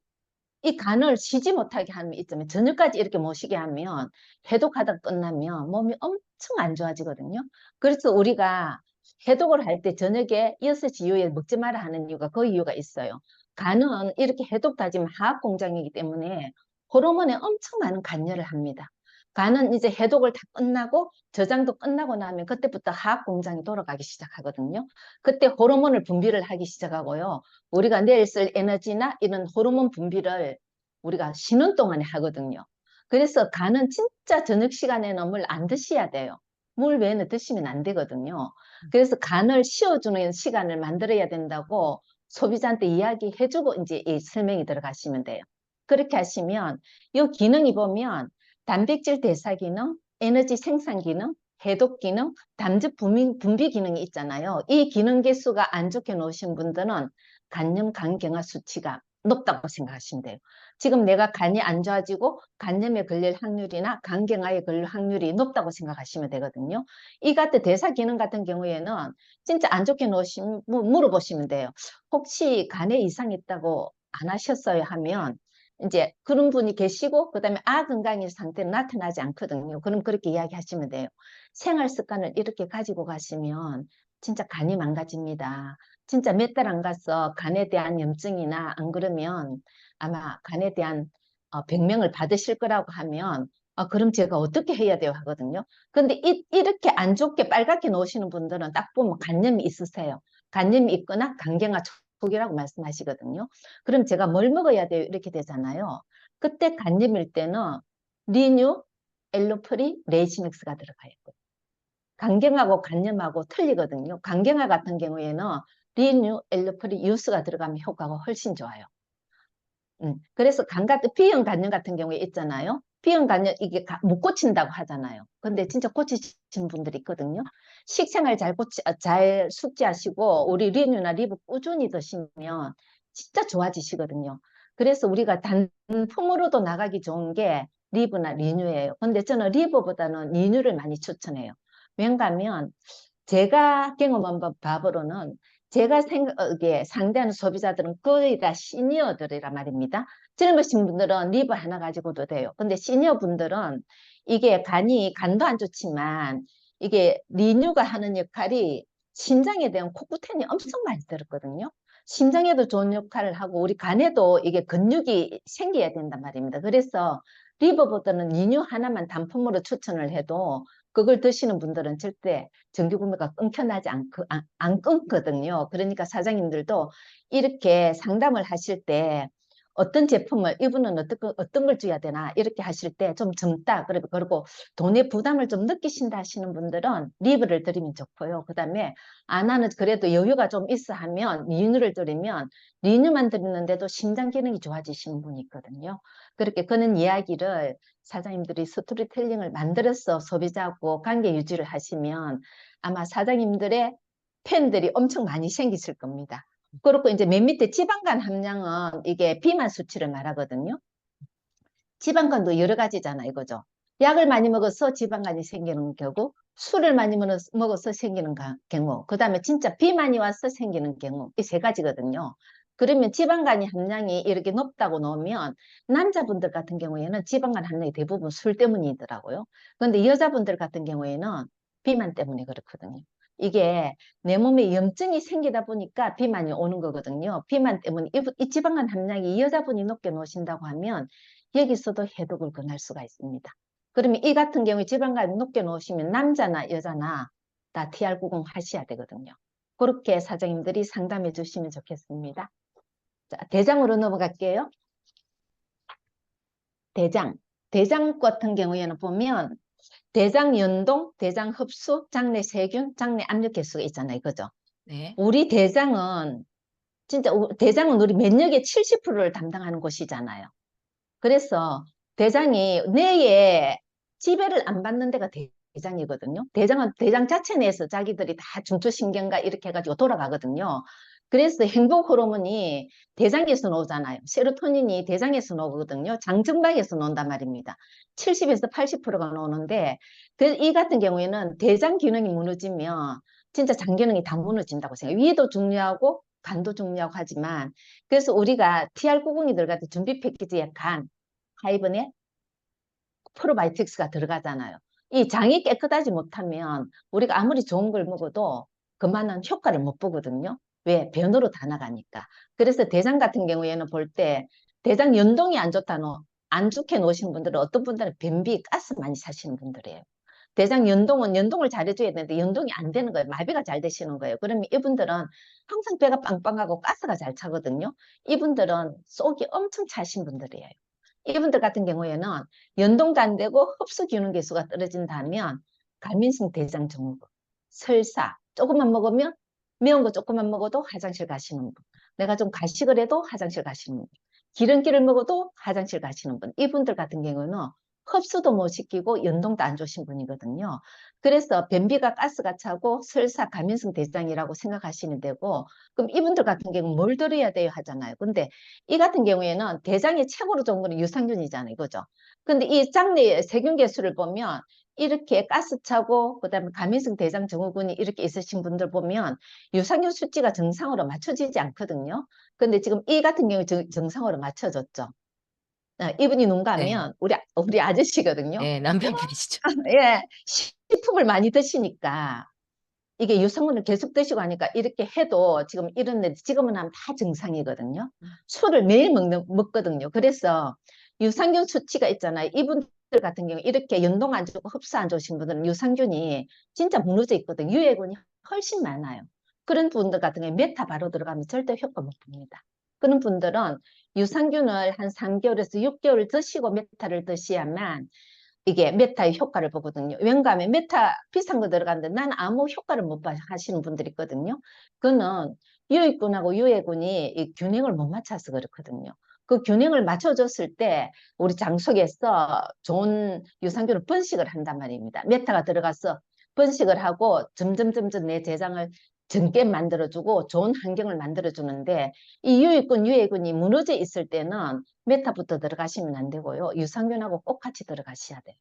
이 간을 쉬지 못하게 하는 이점에 저녁까지 이렇게 못 쉬게 하면 해독하다 끝나면 몸이 엄청 안 좋아지거든요. 그래서 우리가 해독을 할 때 저녁에 6시 이후에 먹지 마라 하는 이유가 그 이유가 있어요. 간은 이렇게 해독 다짐 화학 공장이기 때문에 호르몬에 엄청 많은 관여를 합니다. 간은 이제 해독을 다 끝나고 저장도 끝나고 나면 그때부터 화학 공장이 돌아가기 시작하거든요. 그때 호르몬을 분비를 하기 시작하고요. 우리가 내일 쓸 에너지나 이런 호르몬 분비를 우리가 쉬는 동안에 하거든요. 그래서 간은 진짜 저녁 시간에는 물 안 드셔야 돼요. 물 외에는 드시면 안 되거든요. 그래서 간을 쉬어주는 시간을 만들어야 된다고 소비자한테 이야기해주고 이제 이 설명이 들어가시면 돼요. 그렇게 하시면 이 기능이 보면 단백질 대사 기능, 에너지 생산 기능, 해독 기능, 담즙 분비 기능이 있잖아요. 이 기능 개수가 안 좋게 놓으신 분들은 간염, 간경화 수치가 높다고 생각하시면 돼요. 지금 내가 간이 안 좋아지고 간염에 걸릴 확률이나 간경화에 걸릴 확률이 높다고 생각하시면 되거든요. 이 같은 대사 기능 같은 경우에는 진짜 안 좋게 놓으시면 물어보시면 돼요. 혹시 간에 이상 있다고 안 하셨어요 하면 이제 그런 분이 계시고 그다음에 건강의 상태는 나타나지 않거든요. 그럼 그렇게 이야기하시면 돼요. 생활 습관을 이렇게 가지고 가시면 진짜 간이 망가집니다. 진짜 몇 달 안 가서 간에 대한 염증이나 안 그러면 아마 간에 대한 병명을 받으실 거라고 하면 그럼 제가 어떻게 해야 돼요 하거든요. 근데 이렇게 안 좋게 빨갛게 놓으시는 분들은 딱 보면 간염이 있으세요. 간염이 있거나 간경화 초기라고 말씀하시거든요. 그럼 제가 뭘 먹어야 돼요? 이렇게 되잖아요. 그때 간염일 때는 리뉴, 엘로프리, 레이시맥스가 들어가요. 간경하고 간염하고 틀리거든요. 간경화 같은 경우에는 리뉴, 엘로프리, 유스가 들어가면 효과가 훨씬 좋아요. 그래서 B형 간염 같은 경우에 있잖아요. B형 간염 이게 못 고친다고 하잖아요. 근데 진짜 고치신 분들이 있거든요. 식생활 잘 숙지하시고 우리 리뉴나 리브 꾸준히 드시면 진짜 좋아지시거든요. 그래서 우리가 단품으로도 나가기 좋은 게 리브나 리뉴예요. 근데 저는 리브보다는 리뉴를 많이 추천해요. 왜냐하면 제가 경험한 바로는 제가 생각에 상대하는 소비자들은 거의 다 시니어들이란 말입니다. 젊으신 분들은 리브 하나 가지고도 돼요. 근데 시니어 분들은 이게 간도 안 좋지만 이게 리뉴가 하는 역할이 심장에 대한 코쿠텐이 엄청 많이 들었거든요. 심장에도 좋은 역할을 하고 우리 간에도 이게 근육이 생겨야 된단 말입니다. 그래서 리버보다는 리뉴 하나만 단품으로 추천을 해도 그걸 드시는 분들은 절대 정기 구매가 끊겨나지 안 끊거든요. 그러니까 사장님들도 이렇게 상담을 하실 때 어떤 제품을 이분은 어떤 걸 줘야 되나 이렇게 하실 때 좀 젊다 그리고 돈의 부담을 좀 느끼신다 하시는 분들은 리브를 드리면 좋고요. 그다음에 나는 그래도 여유가 좀 있어 하면 리뉴를 드리면 리뉴만 드리는데도 심장 기능이 좋아지시는 분이 있거든요. 그렇게 그런 이야기를 사장님들이 스토리텔링을 만들어서 소비자하고 관계 유지를 하시면 아마 사장님들의 팬들이 엄청 많이 생기실 겁니다. 그렇고 이제 맨 밑에 지방간 함량은 이게 비만 수치를 말하거든요. 지방간도 여러 가지잖아요, 이거죠. 약을 많이 먹어서 지방간이 생기는 경우, 술을 많이 먹어서 생기는 경우, 그 다음에 진짜 비만이 와서 생기는 경우, 이 세 가지거든요. 그러면 지방간이 함량이 이렇게 높다고 놓으면 남자분들 같은 경우에는 지방간 함량이 대부분 술 때문이더라고요. 그런데 여자분들 같은 경우에는 비만 때문에 그렇거든요. 이게 내 몸에 염증이 생기다 보니까 비만이 오는 거거든요. 비만 때문에 이 지방간 함량이 여자분이 높게 놓으신다고 하면 여기서도 해독을 권할 수가 있습니다. 그러면 이 같은 경우에 지방간이 높게 놓으시면 남자나 여자나 다 TR90 하셔야 되거든요. 그렇게 사장님들이 상담해 주시면 좋겠습니다. 자, 대장으로 넘어갈게요. 대장 같은 경우에는 보면 대장 연동, 대장 흡수, 장내 세균, 장내 압력 개수가 있잖아요. 그죠? 네. 우리 대장은 대장은 우리 면역의 70%를 담당하는 곳이잖아요. 그래서 대장이 뇌에 지배를 안 받는 데가 대장이거든요. 대장 자체 내에서 자기들이 다 중추신경과 이렇게 해가지고 돌아가거든요. 그래서 행복 호르몬이 대장에서 나오잖아요. 세로토닌이 대장에서 나오거든요. 장정막에서 나온단 말입니다. 70에서 80%가 나오는데 이 같은 경우에는 대장 기능이 무너지면 진짜 장 기능이 다 무너진다고 생각해요. 위도 중요하고 간도 중요하고 하지만 그래서 우리가 TR90이 들어갈 때 준비 패키지에 간, 하이번에 프로바이오틱스가 들어가잖아요. 이 장이 깨끗하지 못하면 우리가 아무리 좋은 걸 먹어도 그만한 효과를 못 보거든요. 왜? 변으로 다 나가니까. 그래서 대장 같은 경우에는 볼 때 대장 연동이 안 좋게 놓으신 분들은 어떤 분들은 변비, 가스 많이 사시는 분들이에요. 대장 연동을 잘해줘야 되는데 연동이 안 되는 거예요. 마비가 잘 되시는 거예요. 그러면 이분들은 항상 배가 빵빵하고 가스가 잘 차거든요. 이분들은 속이 엄청 차신 분들이에요. 이분들 같은 경우에는 연동도 안 되고 흡수 기능 개수가 떨어진다면 과민성 대장 증후군, 설사, 조금만 먹으면 매운 거 조금만 먹어도 화장실 가시는 분, 내가 좀 가식을 해도 화장실 가시는 분, 기름기를 먹어도 화장실 가시는 분, 이분들 같은 경우는 흡수도 못 시키고 연동도 안 좋으신 분이거든요. 그래서 변비가 가스가 차고 설사 가민성 대장이라고 생각하시면 되고, 그럼 이분들 같은 경우는 뭘 들어야 돼요 하잖아요. 근데 이 같은 경우에는 대장이 최고로 좋은 거는 유산균이잖아요. 그죠? 근데 이 장내 세균 개수를 보면 이렇게 가스 차고 그다음에 가민성 대장 증후군이 이렇게 있으신 분들 보면 유산균 수치가 정상으로 맞춰지지 않거든요. 근데 지금 이 같은 경우 정상으로 맞춰졌죠. 이분이 눈 네. 감면 우리 아저씨거든요. 네, 남편분이시죠. 예, 식품을 많이 드시니까 이게 유산균을 계속 드시고 하니까 이렇게 해도 지금 이런 데 지금은 하면 다 정상이거든요. 술을 매일 먹거든요. 그래서 유산균 수치가 있잖아요. 이분들 같은 경우 이렇게 연동 안 좋고 흡수 안 좋으신 분들은 유산균이 진짜 무너져 있거든요. 유해군이 훨씬 많아요. 그런 분들 같은 경우 메타 바로 들어가면 절대 효과 못 봅니다. 그런 분들은 유산균을 한 3개월에서 6개월 드시고 메타를 드셔야만 이게 메타의 효과를 보거든요. 왠가 하면 메타 비싼 거 들어가는데 난 아무 효과를 못 봐 하시는 분들이 있거든요. 그거는 유익균하고 유해균이 이 균형을 못 맞춰서 그렇거든요. 그 균형을 맞춰줬을 때 우리 장 속에서 좋은 유산균을 번식을 한단 말입니다. 메타가 들어가서 번식을 하고 점점 내 대장을 젊게 만들어주고 좋은 환경을 만들어주는데 이 유익균, 유해균이 무너져 있을 때는 메타부터 들어가시면 안 되고요. 유산균하고 꼭 같이 들어가셔야 돼요.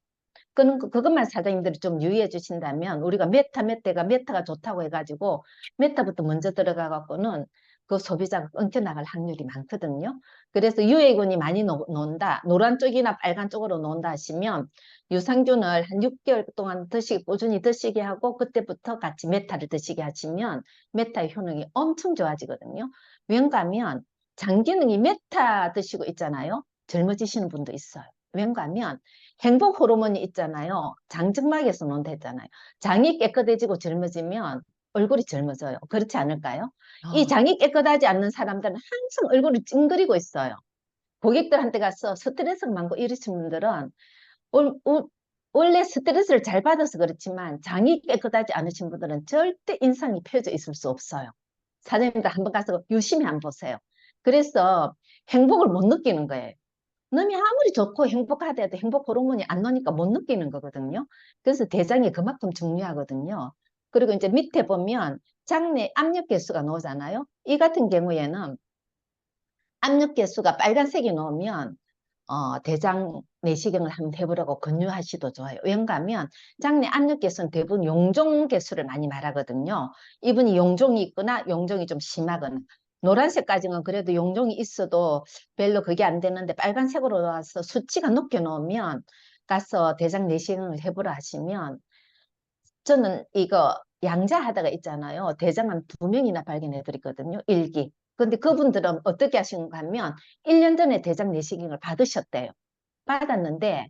그것만 사장님들이 좀 유의해 주신다면 우리가 메타가 좋다고 해가지고 메타부터 먼저 들어가 갖고는 그 소비자가 끊겨 나갈 확률이 많거든요. 그래서 유해균이 많이 논다, 노란 쪽이나 빨간 쪽으로 논다 하시면 유산균을 한 6개월 동안 꾸준히 드시게 하고 그때부터 같이 메타를 드시게 하시면 메타의 효능이 엄청 좋아지거든요. 왠가 하면 장기능이 메타 드시고 있잖아요. 젊어지시는 분도 있어요. 왠가 하면 행복 호르몬이 있잖아요. 장증막에서 논다 했잖아요. 장이 깨끗해지고 젊어지면 얼굴이 젊어져요. 그렇지 않을까요? 이 어, 장이 깨끗하지 않는 사람들은 항상 얼굴이 찡그리고 있어요. 고객들한테 가서 스트레스가 많고 이러신 분들은 원래 스트레스를 잘 받아서 그렇지만 장이 깨끗하지 않으신 분들은 절대 인상이 펴져 있을 수 없어요. 사장님들 한번 가서 유심히 한번 보세요. 그래서 행복을 못 느끼는 거예요. 놈이 아무리 좋고 행복하대도 행복 호르몬이 안 나니까 못 느끼는 거거든요. 그래서 대장이 그만큼 중요하거든요. 그리고 이제 밑에 보면 장내 압력 개수가 나오잖아요. 이 같은 경우에는 압력 개수가 빨간색이 나오면 대장 내시경을 한번 해보라고 권유하시도 좋아요. 왜냐하면 장내 압력 개수는 대부분 용종 개수를 많이 말하거든요. 이분이 용종이 있거나 용종이 좀 심하거나 노란색까지는 그래도 용종이 있어도 별로 그게 안 되는데 빨간색으로 와서 수치가 높게 나오면 가서 대장 내시경을 해보라 하시면 저는 이거 양자하다가 있잖아요. 대장암 2명이나 발견해 드렸거든요. 1기. 근데 그분들은 어떻게 하신가 하면 1년 전에 대장 내시경을 받으셨대요. 받았는데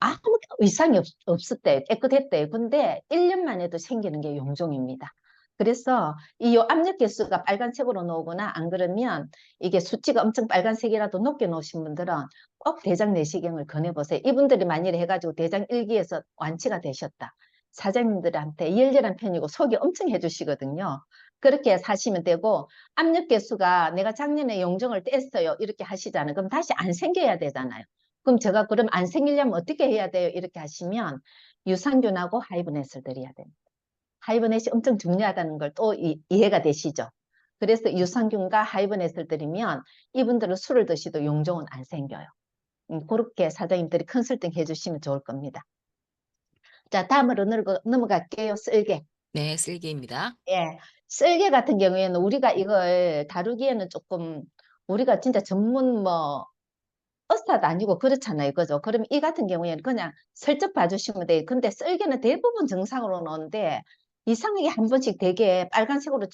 아무 이상이 없었대요. 깨끗했대요. 근데 1년 만에도 생기는 게 용종입니다. 그래서 이 압력 개수가 빨간색으로 나오거나 안 그러면 이게 수치가 엄청 빨간색이라도 높게 나오신 분들은 꼭 대장 내시경을 권해보세요. 이분들이 만일에 해가지고 대장 1기에서 완치가 되셨다. 사장님들한테 열렬한 편이고 소개 엄청 해주시거든요. 그렇게 사시면 되고 압력 개수가 내가 작년에 용종을 뗐어요. 이렇게 하시잖아요. 그럼 다시 안 생겨야 되잖아요. 그럼 제가 그럼 안 생기려면 어떻게 해야 돼요? 이렇게 하시면 유산균하고 하이브넷을 드려야 됩니다. 하이브넷이 엄청 중요하다는 걸 또 이해가 되시죠? 그래서 유산균과 하이브넷을 드리면 이분들은 술을 드시도 용종은 안 생겨요. 그렇게 사장님들이 컨설팅 해주시면 좋을 겁니다. 자, 다음으로 넘어갈게요. 쓸개. 네, 쓸개입니다. 예, 쓸개 같은 경우에는 우리가 이걸 다루기에는 조금 우리가 진짜 전문 의사도 아니고 그렇잖아요. 그죠? 그럼 이 같은 경우에는 그냥 슬쩍 봐주시면 돼요. 근데 쓸개는 대부분 정상으로 나오는데 이상하게 한 번씩 되게 빨간색으로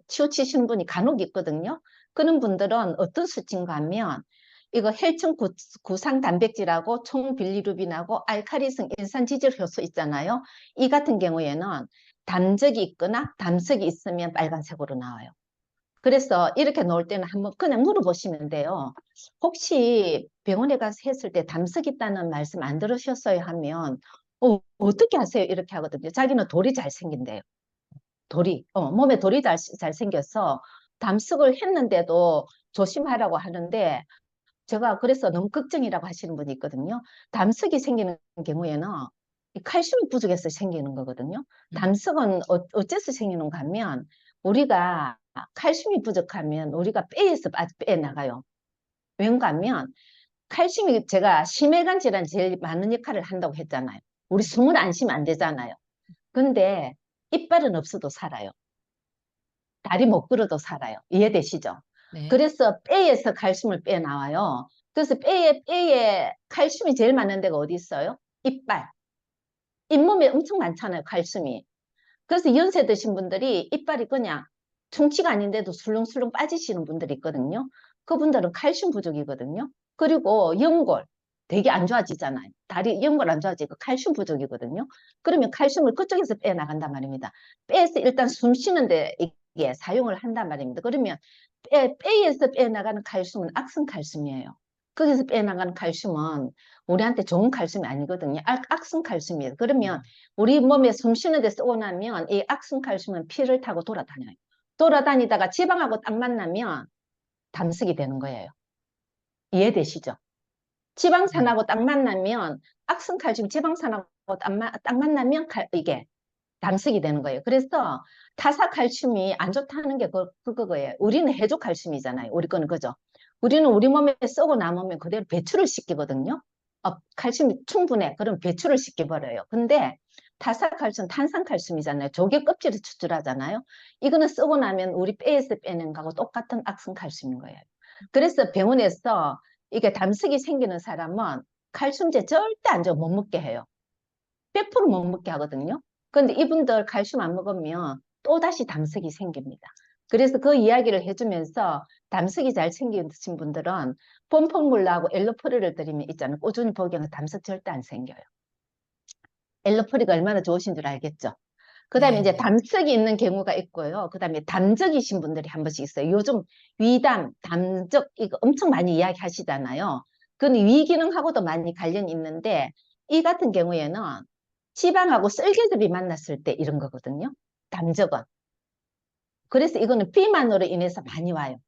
치우치시는 분이 간혹 있거든요. 그런 분들은 어떤 수치인가 하면 이거 혈청 구상 단백질하고 총빌리루빈하고 알카리성 인산지질 효소 있잖아요. 이 같은 경우에는 담적이 있거나 담석이 있으면 빨간색으로 나와요. 그래서 이렇게 나올 때는 한번 그냥 물어보시면 돼요. 혹시 병원에 가서 했을 때 담석 있다는 말씀 안 들으셨어요? 하면 어떻게 하세요? 이렇게 하거든요. 자기는 돌이 잘 생긴대요. 돌이 몸에 돌이 잘 생겨서 담석을 했는데도 조심하라고 하는데 제가 그래서 너무 걱정이라고 하시는 분이 있거든요. 담석이 생기는 경우에는 이 칼슘이 부족해서 생기는 거거든요. 담석은 어째서 생기는가 하면 우리가 칼슘이 부족하면 우리가 폐에서 빼나가요. 왠가 하면 칼슘이 제가 심혈관 질환 제일 많은 역할을 한다고 했잖아요. 우리 숨을 안 쉬면 안 되잖아요. 근데 이빨은 없어도 살아요. 다리 못 걸어도 살아요. 이해되시죠? 네. 그래서 뼈에서 칼슘을 빼나와요. 그래서 뼈에 칼슘이 제일 많은 데가 어디 있어요? 이빨. 잇몸에 엄청 많잖아요, 칼슘이. 그래서 연세 드신 분들이 이빨이 그냥 충치가 아닌데도 술렁술렁 빠지시는 분들이 있거든요. 그분들은 칼슘 부족이거든요. 그리고 연골 되게 안 좋아지잖아요. 다리 연골 안 좋아지고 칼슘 부족이거든요. 그러면 칼슘을 그쪽에서 빼나간단 말입니다. 뼈에서 일단 숨 쉬는데 이게 사용을 한단 말입니다. 그러면 뼈에서 빼나가는 칼슘은 악성 칼슘이에요. 거기서 빼나가는 칼슘은 우리한테 좋은 칼슘이 아니거든요. 악성 칼슘이에요. 그러면 우리 몸에 숨 쉬는 데 쓰고 나면 이 악성 칼슘은 피를 타고 돌아다녀요. 돌아다니다가 지방하고 딱 만나면 담석이 되는 거예요. 이해되시죠? 지방산하고 딱 만나면 악성 칼슘 지방산하고 딱 만나면 이게 담석이 되는 거예요. 그래서 타사 칼슘이 안 좋다는 게 그거예요. 우리는 해조 칼슘이잖아요. 우리 거는 그죠? 우리는 우리 몸에 쏘고 남으면 그대로 배출을 시키거든요. 칼슘이 충분해. 그럼 배출을 시켜버려요. 근데 타사칼슘, 탄산칼슘이잖아요. 조개 껍질을 추출하잖아요. 이거는 쓰고 나면 우리 뼈에서 빼는 거하고 똑같은 악성칼슘인 거예요. 그래서 병원에서 이게 담석이 생기는 사람은 칼슘제 절대 안 줘, 못 먹게 해요. 100%못 먹게 하거든요. 근데 이분들 칼슘 안 먹으면 또다시 담석이 생깁니다. 그래서 그 이야기를 해주면서 담석이 잘 생기신 분들은 폼폼물하고 엘로포리를 드리면 있잖아요. 꾸준히 복용해서 담석 절대 안 생겨요. 엘로포리가 얼마나 좋으신 줄 알겠죠? 그 다음에 이제 담석이 있는 경우가 있고요. 그 다음에 담적이신 분들이 한 번씩 있어요. 요즘 위담, 담적 이거 엄청 많이 이야기하시잖아요. 그건 위기능하고도 많이 관련이 있는데 이 같은 경우에는 지방하고 쓸개즙이 만났을 때 이런 거거든요. 담적은. 그래서 이거는 비만으로 인해서 많이 와요.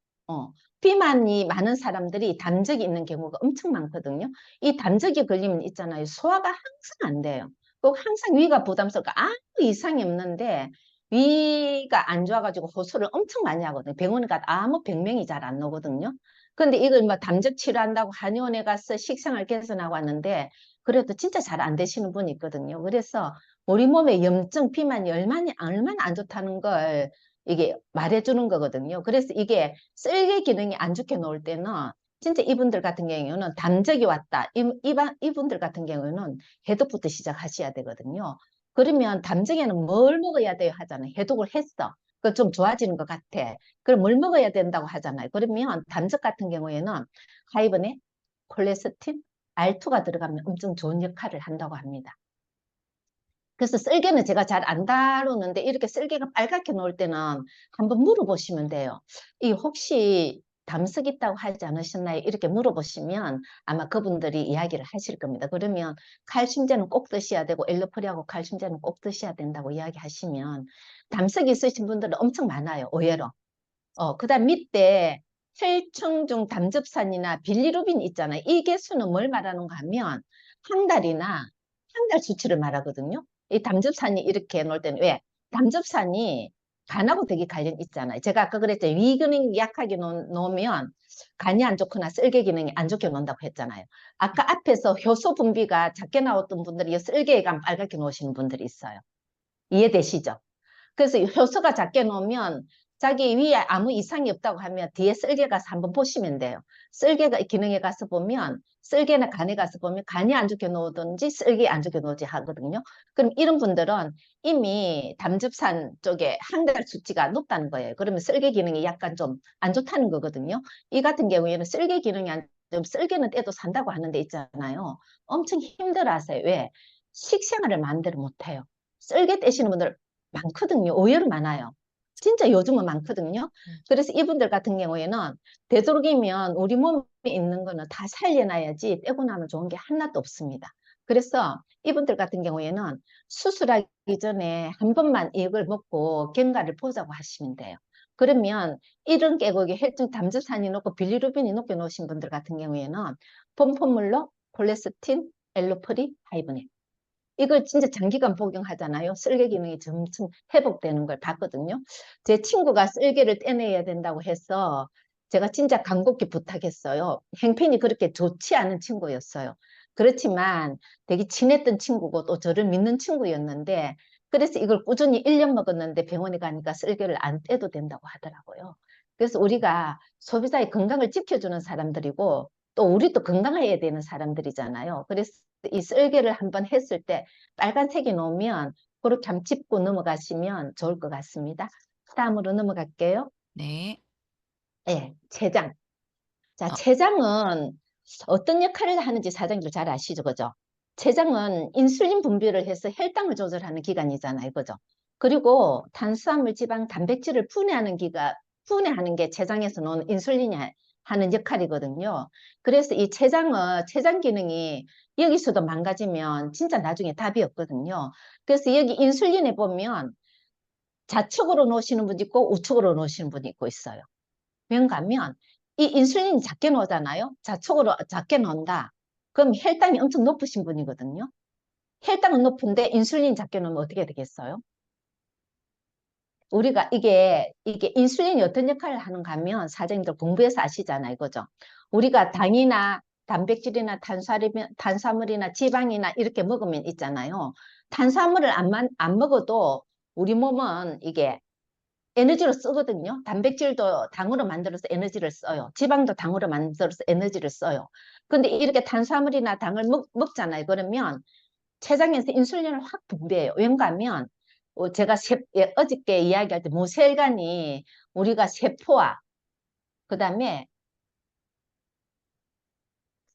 비만이 많은 사람들이 담적이 있는 경우가 엄청 많거든요. 이 담적이 걸리면 있잖아요. 소화가 항상 안 돼요. 꼭 항상 위가 부담스럽고 아무 이상이 없는데 위가 안 좋아가지고 호소를 엄청 많이 하거든요. 병원에 가도 아무 병명이 잘 안 나오거든요. 근데 이걸 뭐 담적 치료한다고 한의원에 가서 식생활 개선하고 왔는데 그래도 진짜 잘 안 되시는 분이 있거든요. 그래서 우리 몸에 염증, 비만이 얼마나 안 좋다는 걸 이게 말해주는 거거든요. 그래서 이게 쓸개 기능이 안 좋게 놓을 때는 진짜 이분들 같은 경우는 담적이 왔다. 이분들 같은 경우는 해독부터 시작하셔야 되거든요. 그러면 담적에는 뭘 먹어야 돼요 하잖아요. 해독을 했어. 그 좀 좋아지는 것 같아. 그럼 뭘 먹어야 된다고 하잖아요. 그러면 담적 같은 경우에는 하이번에 콜레스틴, R2가 들어가면 엄청 좋은 역할을 한다고 합니다. 그래서 쓸개는 제가 잘 안 다루는데 이렇게 쓸개가 빨갛게 나올 때는 한번 물어보시면 돼요. 이 혹시 담석 있다고 하지 않으셨나요? 이렇게 물어보시면 아마 그분들이 이야기를 하실 겁니다. 그러면 칼슘제는 꼭 드셔야 되고 엘로포리하고 칼슘제는 꼭 드셔야 된다고 이야기하시면 담석이 있으신 분들은 엄청 많아요. 의외로. 그 다음 밑에 혈청중 담즙산이나 빌리루빈 있잖아요. 이 개수는 뭘 말하는가 하면 한 달이나 한 달 수치를 말하거든요. 이 담즙산이 이렇게 놓을 때는 왜? 담즙산이 간하고 되게 관련 있잖아요. 제가 아까 그랬죠. 위 기능이 약하게 놓으면 간이 안 좋거나 쓸개 기능이 안 좋게 놓는다고 했잖아요. 아까 앞에서 효소 분비가 작게 나왔던 분들이 쓸개에 간 빨갛게 놓으시는 분들이 있어요. 이해되시죠? 그래서 효소가 작게 놓으면 자기 위에 아무 이상이 없다고 하면 뒤에 쓸개 가서 한번 보시면 돼요. 쓸개가 기능에 가서 보면 쓸개나 간에 가서 보면 간이 안 좋게 놓든지 쓸개 안 좋게 놓지 하거든요. 그럼 이런 분들은 이미 담즙산 쪽에 한 달 수치가 높다는 거예요. 그러면 쓸개 기능이 약간 좀 안 좋다는 거거든요. 이 같은 경우에는 쓸개 기능이 좀 쓸개는 떼도 산다고 하는데 있잖아요. 엄청 힘들어하세요. 왜? 식생활을 마음대로 못해요. 쓸개 떼시는 분들 많거든요. 의외로 많아요. 진짜 요즘은 많거든요. 그래서 이분들 같은 경우에는 되도록이면 우리 몸에 있는 거는 다 살려놔야지 떼고 나면 좋은 게 하나도 없습니다. 그래서 이분들 같은 경우에는 수술하기 전에 한 번만 이걸 먹고 경과를 보자고 하시면 돼요. 그러면 이런 계곡에 혈중 담즙산이 높고 빌리루빈이 높게 놓으신 분들 같은 경우에는 폼포물로 콜레스틴, 엘로프리, 하이브넷 이걸 진짜 장기간 복용하잖아요. 쓸개 기능이 점점 회복되는 걸 봤거든요. 제 친구가 쓸개를 떼내야 된다고 해서 제가 진짜 간곡히 부탁했어요. 행편이 그렇게 좋지 않은 친구였어요. 그렇지만 되게 친했던 친구고 또 저를 믿는 친구였는데 그래서 이걸 꾸준히 1년 먹었는데 병원에 가니까 쓸개를 안 떼도 된다고 하더라고요. 그래서 우리가 소비자의 건강을 지켜주는 사람들이고 또 우리도 건강해야 되는 사람들이잖아요. 그래서 이 쓸개를 한번 했을 때 빨간색이 나오면 그렇게 한번 짚고 넘어가시면 좋을 것 같습니다. 다음으로 넘어갈게요. 네. 네, 췌장. 자, 어, 췌장은 어떤 역할을 하는지 사장님도 잘 아시죠, 그죠? 췌장은 인슐린 분비를 해서 혈당을 조절하는 기관이잖아요, 그죠? 그리고 탄수화물, 지방, 단백질을 분해하는 게 췌장에서 나오는 인슐린이 하는 역할이거든요. 그래서 이 췌장 기능이 여기서도 망가지면 진짜 나중에 답이 없거든요. 그래서 여기 인슐린에 보면 좌측으로 놓으시는 분 있고 우측으로 놓으시는 분이 있고 있어요. 왜인가 하면 이 인슐린이 작게 나오잖아요. 좌측으로 작게 나온다. 그럼 혈당이 엄청 높으신 분이거든요. 혈당은 높은데 인슐린이 작게 나오면 어떻게 되겠어요? 우리가 이게 인슐린이 어떤 역할을 하는가 하면 사장님들 공부해서 아시잖아요. 그죠? 우리가 당이나 단백질이나 탄수화물이나 지방이나 이렇게 먹으면 있잖아요. 탄수화물을 안 먹어도 우리 몸은 이게 에너지로 쓰거든요. 단백질도 당으로 만들어서 에너지를 써요. 지방도 당으로 만들어서 에너지를 써요. 근데 이렇게 탄수화물이나 당을 먹잖아요. 그러면 췌장에서 인슐린을 확 분비해요. 왠가 하면 제가 어저께 이야기할 때 모세혈관이 우리가 세포와 그다음에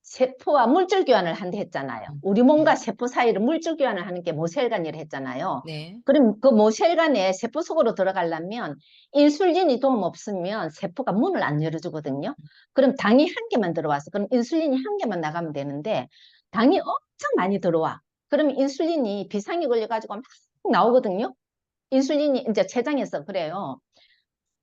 세포와 물질 교환을 한다 했잖아요. 우리 몸과 세포 사이를 물질 교환을 하는 게 모세혈관이라 했잖아요. 네. 그럼 그 모세혈관에 세포 속으로 들어가려면 인슐린이 도움 없으면 세포가 문을 안 열어주거든요. 그럼 당이 한 개만 들어와서 그럼 인슐린이 한 개만 나가면 되는데 당이 엄청 많이 들어와. 그러면 인슐린이 비상이 걸려가지고 막 나오거든요. 인슐린이 이제 췌장에서 그래요.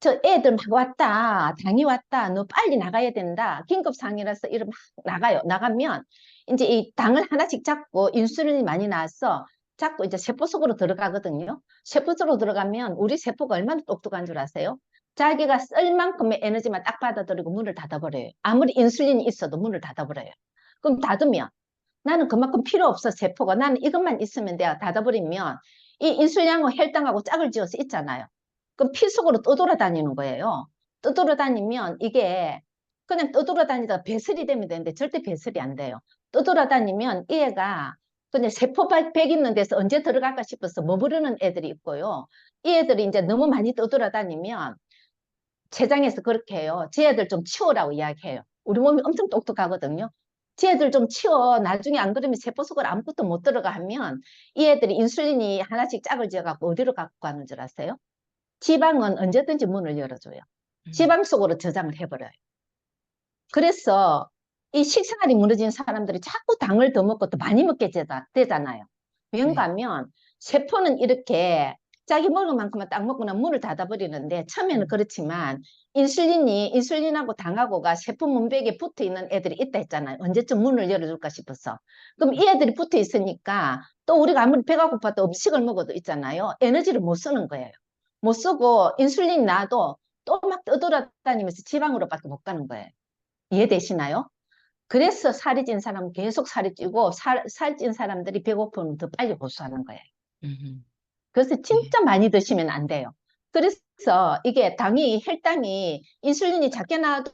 저 애들 막 왔다. 당이 왔다. 너 빨리 나가야 된다. 긴급상이라서 이러 막 나가요. 나가면 이제 이 당을 하나씩 잡고 인슐린이 많이 나왔어. 잡고 이제 세포 속으로 들어가거든요. 세포 속으로 들어가면 우리 세포가 얼마나 똑똑한 줄 아세요? 자기가 쓸 만큼의 에너지만 딱 받아들이고 문을 닫아버려요. 아무리 인슐린이 있어도 문을 닫아버려요. 그럼 닫으면 나는 그만큼 필요 없어 세포가. 나는 이것만 있으면 돼요. 닫아버리면 이 인슐린하고 혈당하고 짝을 지어서 있잖아요. 그럼 피 속으로 떠돌아다니는 거예요. 떠돌아다니면 이게 그냥 떠돌아다니다가 배설이 되면 되는데 절대 배설이 안 돼요. 떠돌아다니면 이 애가 그냥 세포백 있는 데서 언제 들어갈까 싶어서 머무르는 애들이 있고요. 이 애들이 이제 너무 많이 떠돌아다니면 췌장에서 그렇게 해요. 지 애들 좀 치우라고 이야기해요. 우리 몸이 엄청 똑똑하거든요. 지 애들 좀 치워. 나중에 안 그러면 세포 속으로 아무것도 못 들어가 하면 이 애들이 인슐린이 하나씩 짝을 지어갖고 어디로 갖고 가는 줄 아세요? 지방은 언제든지 문을 열어줘요. 지방 속으로 저장을 해버려요. 그래서 이 식생활이 무너진 사람들이 자꾸 당을 더 먹고 더 많이 먹게 되잖아요. 왜인가 하면 세포는 이렇게 자기 먹을 만큼만 딱 먹고 나면 문을 닫아버리는데 처음에는 그렇지만 인슐린하고 당하고가 세포 문벽에 붙어 있는 애들이 있다 했잖아요. 언제쯤 문을 열어줄까 싶어서. 그럼 이 애들이 붙어 있으니까 또 우리가 아무리 배가 고파도 음식을 먹어도 있잖아요. 에너지를 못 쓰는 거예요. 못 쓰고 인슐린이 나도 또 막 떠돌아다니면서 지방으로밖에 못 가는 거예요. 이해되시나요? 그래서 살이 찐 사람은 계속 살이 찌고 살 찐 사람들이 배고프면 더 빨리 고수하는 거예요. 그래서 진짜 많이 드시면 안 돼요. 그래서 이게 혈당이 인슐린이 작게 나와도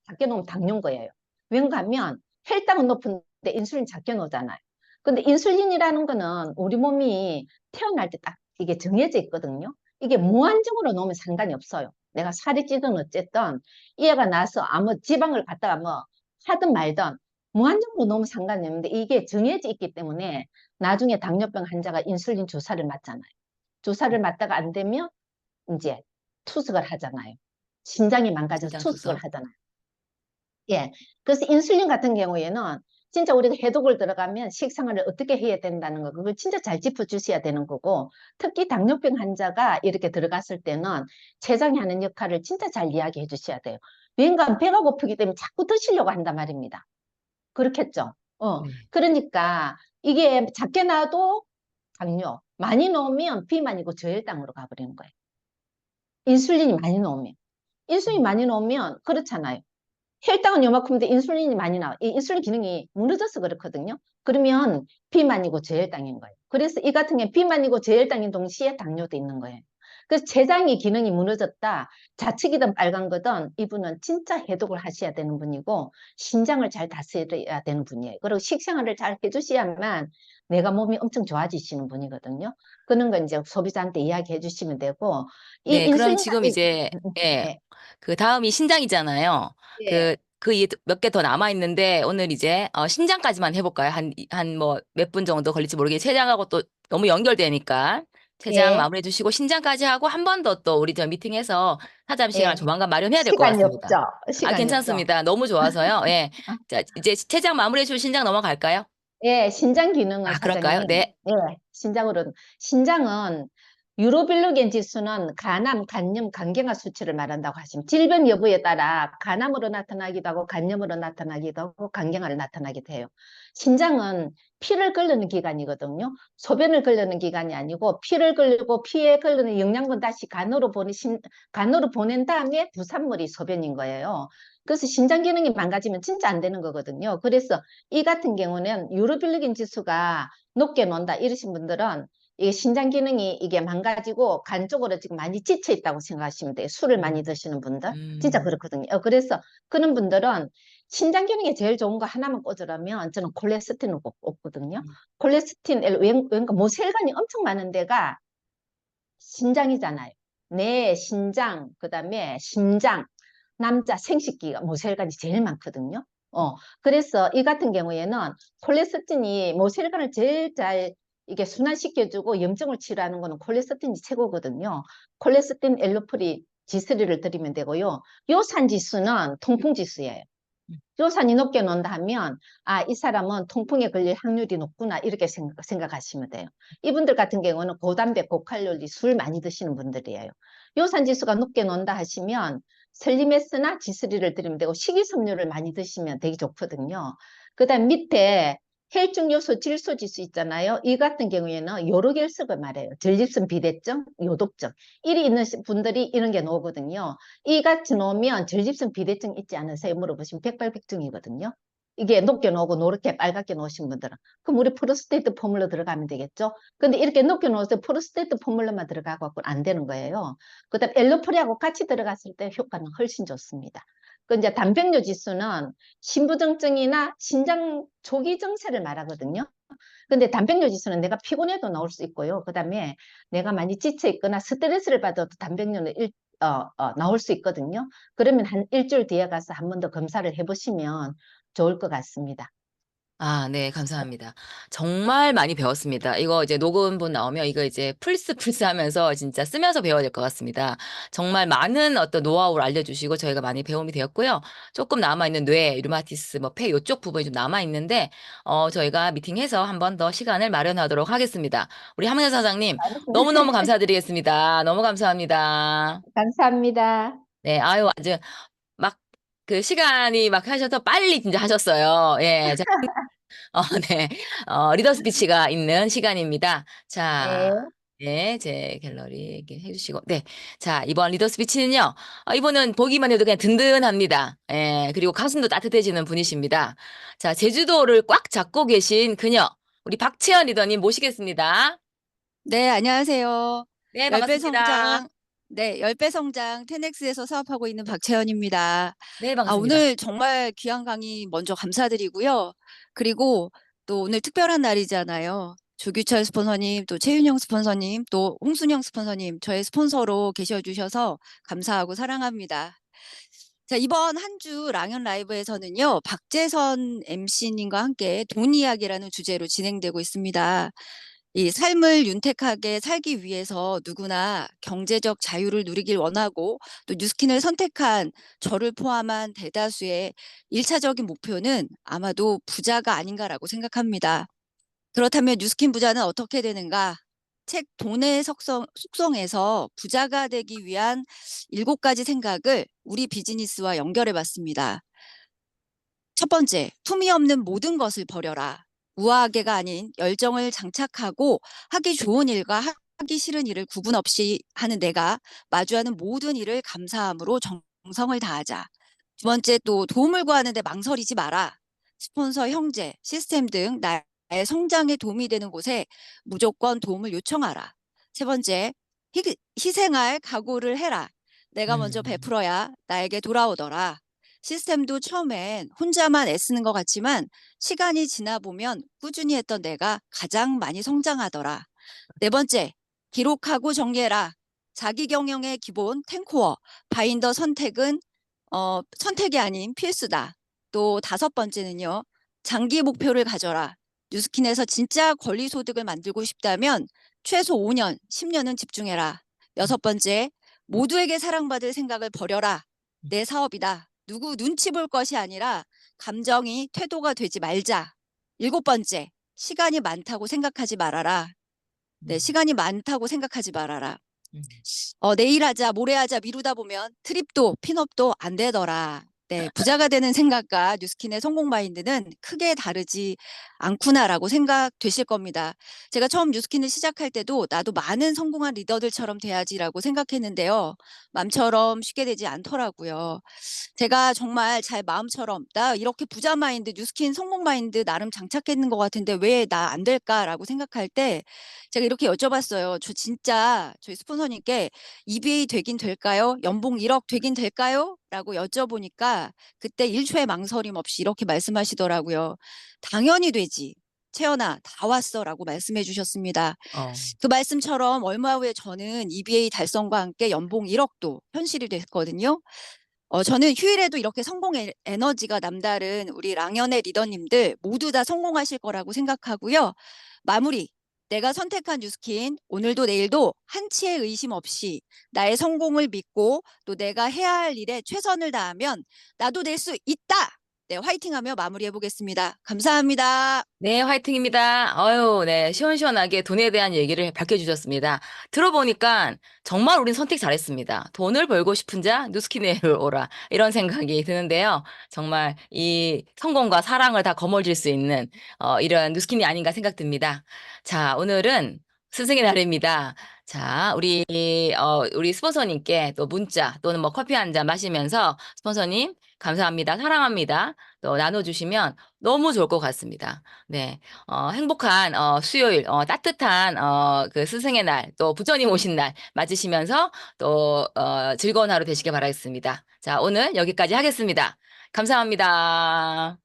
작게 나오면 당뇨인 거예요. 왜인가 하면 혈당은 높은데 인슐린 작게 나오잖아요. 근데 인슐린이라는 거는 우리 몸이 태어날 때 딱 이게 정해져 있거든요. 이게 무한정으로 놓으면 상관이 없어요. 내가 살이 찌든 어쨌든 이 애가 나서 아무 지방을 갖다가 뭐 하든 말든 무한정으로 놓으면 상관이 없는데 이게 정해져 있기 때문에 나중에 당뇨병 환자가 인슐린 주사를 맞잖아요. 주사를 맞다가 안 되면 이제 투석을 하잖아요. 심장이 망가져서 심장 투석을 투석. 하잖아요. 예. 그래서 인슐린 같은 경우에는 진짜 우리가 해독을 들어가면 식생활을 어떻게 해야 된다는 거, 그걸 진짜 잘 짚어주셔야 되는 거고, 특히 당뇨병 환자가 이렇게 들어갔을 때는 췌장이 하는 역할을 진짜 잘 이야기해 주셔야 돼요. 왜냐하면 배가 고프기 때문에 자꾸 드시려고 한단 말입니다. 그렇겠죠? 네. 그러니까 이게 작게 나도 당뇨, 많이 넣으면 비만이고 저혈당으로 가버리는 거예요. 인슐린이 많이 넣으면. 인슐린이 많이 넣으면 그렇잖아요. 혈당은 요만큼인데 인슐린이 많이 나와. 이 인슐린 기능이 무너져서 그렇거든요. 그러면 비만이고 저혈당인 거예요. 그래서 이 같은 경우 비만이고 저혈당인 동시에 당뇨도 있는 거예요. 그래서 췌장의 기능이 무너졌다. 좌측이든 빨간 거든 이분은 진짜 해독을 하셔야 되는 분이고 신장을 잘 다스려야 되는 분이에요. 그리고 식생활을 잘 해주셔야만 내가 몸이 엄청 좋아지시는 분이거든요. 그런 거 이제 소비자한테 이야기해 주시면 되고 이 네, 그럼 인슐린 지금 이제, 예, 네. 그 다음이 신장이잖아요. 네. 몇 개 더 남아 있는데, 오늘 이제, 신장까지만 해볼까요? 한 뭐, 몇 분 정도 걸릴지 모르겠는데, 췌장하고 또 너무 연결되니까, 췌장 네. 마무리해 주시고, 신장까지 하고, 한 번 더 또 우리 저 미팅해서 사담 시간을 네. 조만간 마련해야 될 것 시간이 같습니다. 없죠. 시간이 없죠. 괜찮습니다. 너무 좋아서요. 예. 아, 자, 이제 췌장 마무리해 주신 신장 넘어갈까요? 예, 신장 기능은 그럴까요? 사장님, 네. 예, 신장은 유로빌루겐 지수는 간암, 간염, 간경화 수치를 말한다고 하시면 질병 여부에 따라 간암으로 나타나기도 하고 간염으로 나타나기도 하고 간경화로 나타나기도 해요. 신장은 피를 끓이는 기관이거든요. 소변을 끓이는 기관이 아니고 피를 끓이고 피에 끓이는 영양분 다시 간으로 보낸 다음에 부산물이 소변인 거예요. 그래서 신장 기능이 망가지면 진짜 안 되는 거거든요. 그래서 이 같은 경우는 유로빌루긴 지수가 높게 논다 이러신 분들은 이게 신장 기능이 이게 망가지고 간 쪽으로 지금 많이 지쳐 있다고 생각하시면 돼요. 술을 많이 드시는 분들 진짜 음, 그렇거든요. 그래서 그런 분들은 신장 기능에 제일 좋은 거 하나만 꽂으라면 저는 콜레스테린을 꼽거든요. 콜레스테린 왠가 모세혈관이 엄청 많은 데가 신장이잖아요. 뇌, 신장, 그다음에 심장, 남자 생식기가 모세혈관이 제일 많거든요. 그래서 이 같은 경우에는 콜레스테린이 모세혈관을 제일 잘 이게 순환시켜주고 염증을 치료하는 거는 콜레스테린이 최고거든요. 콜레스테린 엘로프리 G3를 드리면 되고요. 요산 지수는 통풍 지수예요. 요산이 높게 논다 하면 이 사람은 통풍에 걸릴 확률이 높구나 이렇게 생각하시면 돼요. 이분들 같은 경우는 고담배, 고칼로리 술 많이 드시는 분들이에요. 요산 지수가 높게 논다 하시면 슬리메스나 지스리를 드리면 되고 식이섬유를 많이 드시면 되게 좋거든요. 그 다음 밑에 혈중 요소 질소 지수 있잖아요. 이 같은 경우에는 여러 결석을 말해요. 전립선 비대증, 요독증. 일이 있는 분들이 이런 게 나오거든요. 이 같이 놓으면 전립선 비대증 있지 않으세요? 물어보시면 백발백중이거든요. 이게 높게 놓고 노랗게 빨갛게 놓으신 분들은 그럼 우리 프로스테이트 포뮬러 들어가면 되겠죠. 근데 이렇게 높게 놓으세요. 프로스테이트 포뮬러만 들어가고 안 되는 거예요. 그다음 엘로프리하고 같이 들어갔을 때 효과는 훨씬 좋습니다. 그 이제 단백뇨 지수는 신부정증이나 신장 조기 증세를 말하거든요. 근데 단백뇨 지수는 내가 피곤해도 나올 수 있고요. 그다음에 내가 많이 지쳐 있거나 스트레스를 받아도 단백뇨는 나올 수 있거든요. 그러면 한 일주일 뒤에 가서 한 번 더 검사를 해보시면 좋을 것 같습니다. 네, 감사합니다. 정말 많이 배웠습니다. 이거 이제 녹음본 나오면 이거 이제 플스 하면서 진짜 쓰면서 배워야 될 것 같습니다. 정말 많은 어떤 노하우를 알려주시고 저희가 많이 배움이 되었고요. 조금 남아있는 뇌, 류마티스, 뭐 폐 이쪽 부분이 좀 남아있는데, 저희가 미팅해서 한 번 더 시간을 마련하도록 하겠습니다. 우리 함은혜 사장님, 너무너무 감사드리겠습니다. 너무 감사합니다. 감사합니다. 네, 아유, 아주 막 그 시간이 막 하셔서 빨리 진짜 하셨어요. 예. 네. 리더 스피치가 있는 시간입니다. 자, 네. 네, 제 갤러리 얘기 해주시고. 네. 자, 이번 리더 스피치는요, 이분은 보기만 해도 그냥 든든합니다. 예, 그리고 가슴도 따뜻해지는 분이십니다. 자, 제주도를 꽉 잡고 계신 그녀, 우리 박채연 리더님 모시겠습니다. 네, 안녕하세요. 네, 10배 반갑습니다. 성장, 네, 10배 성장 테넥스에서 사업하고 있는 박채연입니다. 네, 반갑습니다. 오늘 정말 귀한 강의 먼저 감사드리고요. 그리고 또 오늘 특별한 날이잖아요. 조규철 스폰서님, 또 최윤영 스폰서님, 또 홍순영 스폰서님, 저의 스폰서로 계셔주셔서 감사하고 사랑합니다. 자, 이번 한 주 랑연 라이브에서는요, 박재선 MC님과 함께 돈 이야기라는 주제로 진행되고 있습니다. 이 삶을 윤택하게 살기 위해서 누구나 경제적 자유를 누리길 원하고 또 뉴스킨을 선택한 저를 포함한 대다수의 1차적인 목표는 아마도 부자가 아닌가라고 생각합니다. 그렇다면 뉴스킨 부자는 어떻게 되는가? 책 돈의 속성에서 부자가 되기 위한 7가지 생각을 우리 비즈니스와 연결해 봤습니다. 첫 번째, 품위 없는 모든 것을 버려라. 우아하게가 아닌 열정을 장착하고 하기 좋은 일과 하기 싫은 일을 구분 없이 하는 내가 마주하는 모든 일을 감사함으로 정성을 다하자. 두 번째, 또 도움을 구하는데 망설이지 마라. 스폰서, 형제, 시스템 등 나의 성장에 도움이 되는 곳에 무조건 도움을 요청하라. 세 번째, 희생할 각오를 해라. 내가 먼저 베풀어야 나에게 돌아오더라. 시스템도 처음엔 혼자만 애쓰는 것 같지만 시간이 지나 보면 꾸준히 했던 내가 가장 많이 성장하더라. 네 번째, 기록하고 정리해라. 자기 경영의 기본 10코어, 바인더 선택은 선택이 아닌 필수다. 또 5번째는요, 장기 목표를 가져라. 뉴스킨에서 진짜 권리소득을 만들고 싶다면 최소 5년, 10년은 집중해라. 6번째, 모두에게 사랑받을 생각을 버려라. 내 사업이다. 누구 눈치 볼 것이 아니라 감정이 태도가 되지 말자. 7번째, 시간이 많다고 생각하지 말아라. 네, 시간이 많다고 생각하지 말아라. 내일 하자, 모레 하자 미루다 보면 트립도 핀업도 안 되더라. 네, 부자가 되는 생각과 뉴스킨의 성공 마인드는 크게 다르지 않구나라고 생각되실 겁니다. 제가 처음 뉴스킨을 시작할 때도 나도 많은 성공한 리더들처럼 돼야지라고 생각했는데요. 마음처럼 쉽게 되지 않더라고요. 제가 정말 잘 마음처럼 나 이렇게 부자 마인드, 뉴스킨 성공 마인드 나름 장착했는 것 같은데 왜 나 안 될까라고 생각할 때 제가 이렇게 여쭤봤어요. 저 진짜 저희 스폰서님께 EBA 되긴 될까요? 연봉 1억 되긴 될까요? 라고 여쭤보니까 그때 1초의 망설임 없이 이렇게 말씀하시더라고요. 당연히 되지. 채연아, 다 왔어. 라고 말씀해 주셨습니다. 그 말씀처럼 얼마 후에 저는 EBA 달성과 함께 연봉 1억도 현실이 됐거든요. 저는 휴일에도 이렇게 성공 에너지가 남다른 우리 랑연의 리더님들 모두 다 성공하실 거라고 생각하고요. 마무리. 내가 선택한 뉴스킨 오늘도 내일도 한치의 의심 없이 나의 성공을 믿고 또 내가 해야 할 일에 최선을 다하면 나도 낼 수 있다. 네, 화이팅하며 마무리해 보겠습니다. 감사합니다. 네, 화이팅입니다. 네, 시원시원하게 돈에 대한 얘기를 밝혀주셨습니다. 들어보니까 정말 우린 선택 잘했습니다. 돈을 벌고 싶은 자, 뉴스킨에 오라. 이런 생각이 드는데요. 정말 이 성공과 사랑을 다 거머쥘 수 있는 이런 뉴스킨이 아닌가 생각됩니다. 자, 오늘은 스승의 날입니다. 자, 우리 스폰서님께 또 문자 또는 뭐 커피 한 잔 마시면서 스폰서님 감사합니다. 사랑합니다. 또 나눠주시면 너무 좋을 것 같습니다. 네, 행복한 수요일, 따뜻한 그 스승의 날, 또 부처님 오신 날 맞으시면서 또 즐거운 하루 되시길 바라겠습니다. 자, 오늘 여기까지 하겠습니다. 감사합니다.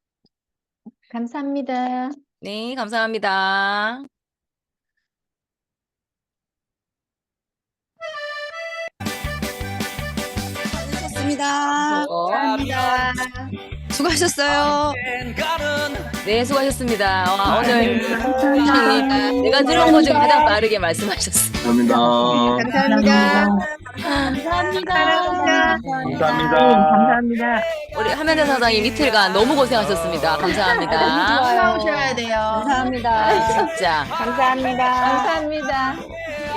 감사합니다. 네, 감사합니다. 수고하셨습니다. 수고하셨어요. 네, 수고하셨습니다. 오늘 부처님 내가 들은 것 중에 가장 빠르게 말씀하셨습니다. 감사합니다. 감사합니다. 우리 하면대 사장님 이틀간 너무 고생하셨습니다. 감사합니다. 나오셔야 돼요. 감사합니다. 진짜. 감사합니다.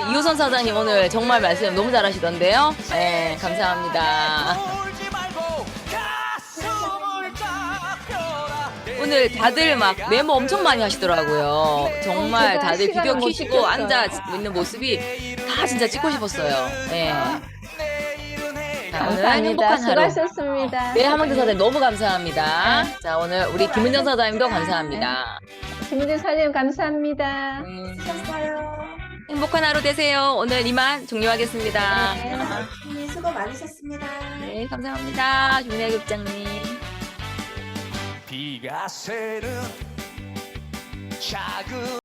이호선 사장님 오늘 정말 말씀 너무 잘하시던데요. 네, 감사합니다. 오늘 다들 막 메모 엄청 많이 하시더라고요. 정말 다들 비디오 켜시고 앉아 있는 모습이 다 진짜 찍고 싶었어요. 네. 자, 오늘 행복한 하루. 수고하셨습니다. 네, 하మం대 사장님 너무 감사합니다. 자, 오늘 우리 김은정 사장님도 감사합니다. 김은진 사장님 감사합니다. 행복한 하루 되세요. 오늘 이만 종료하겠습니다. 네, 수고 많으셨습니다. 네, 감사합니다. 김은혜 국장님. 비가 새는 작은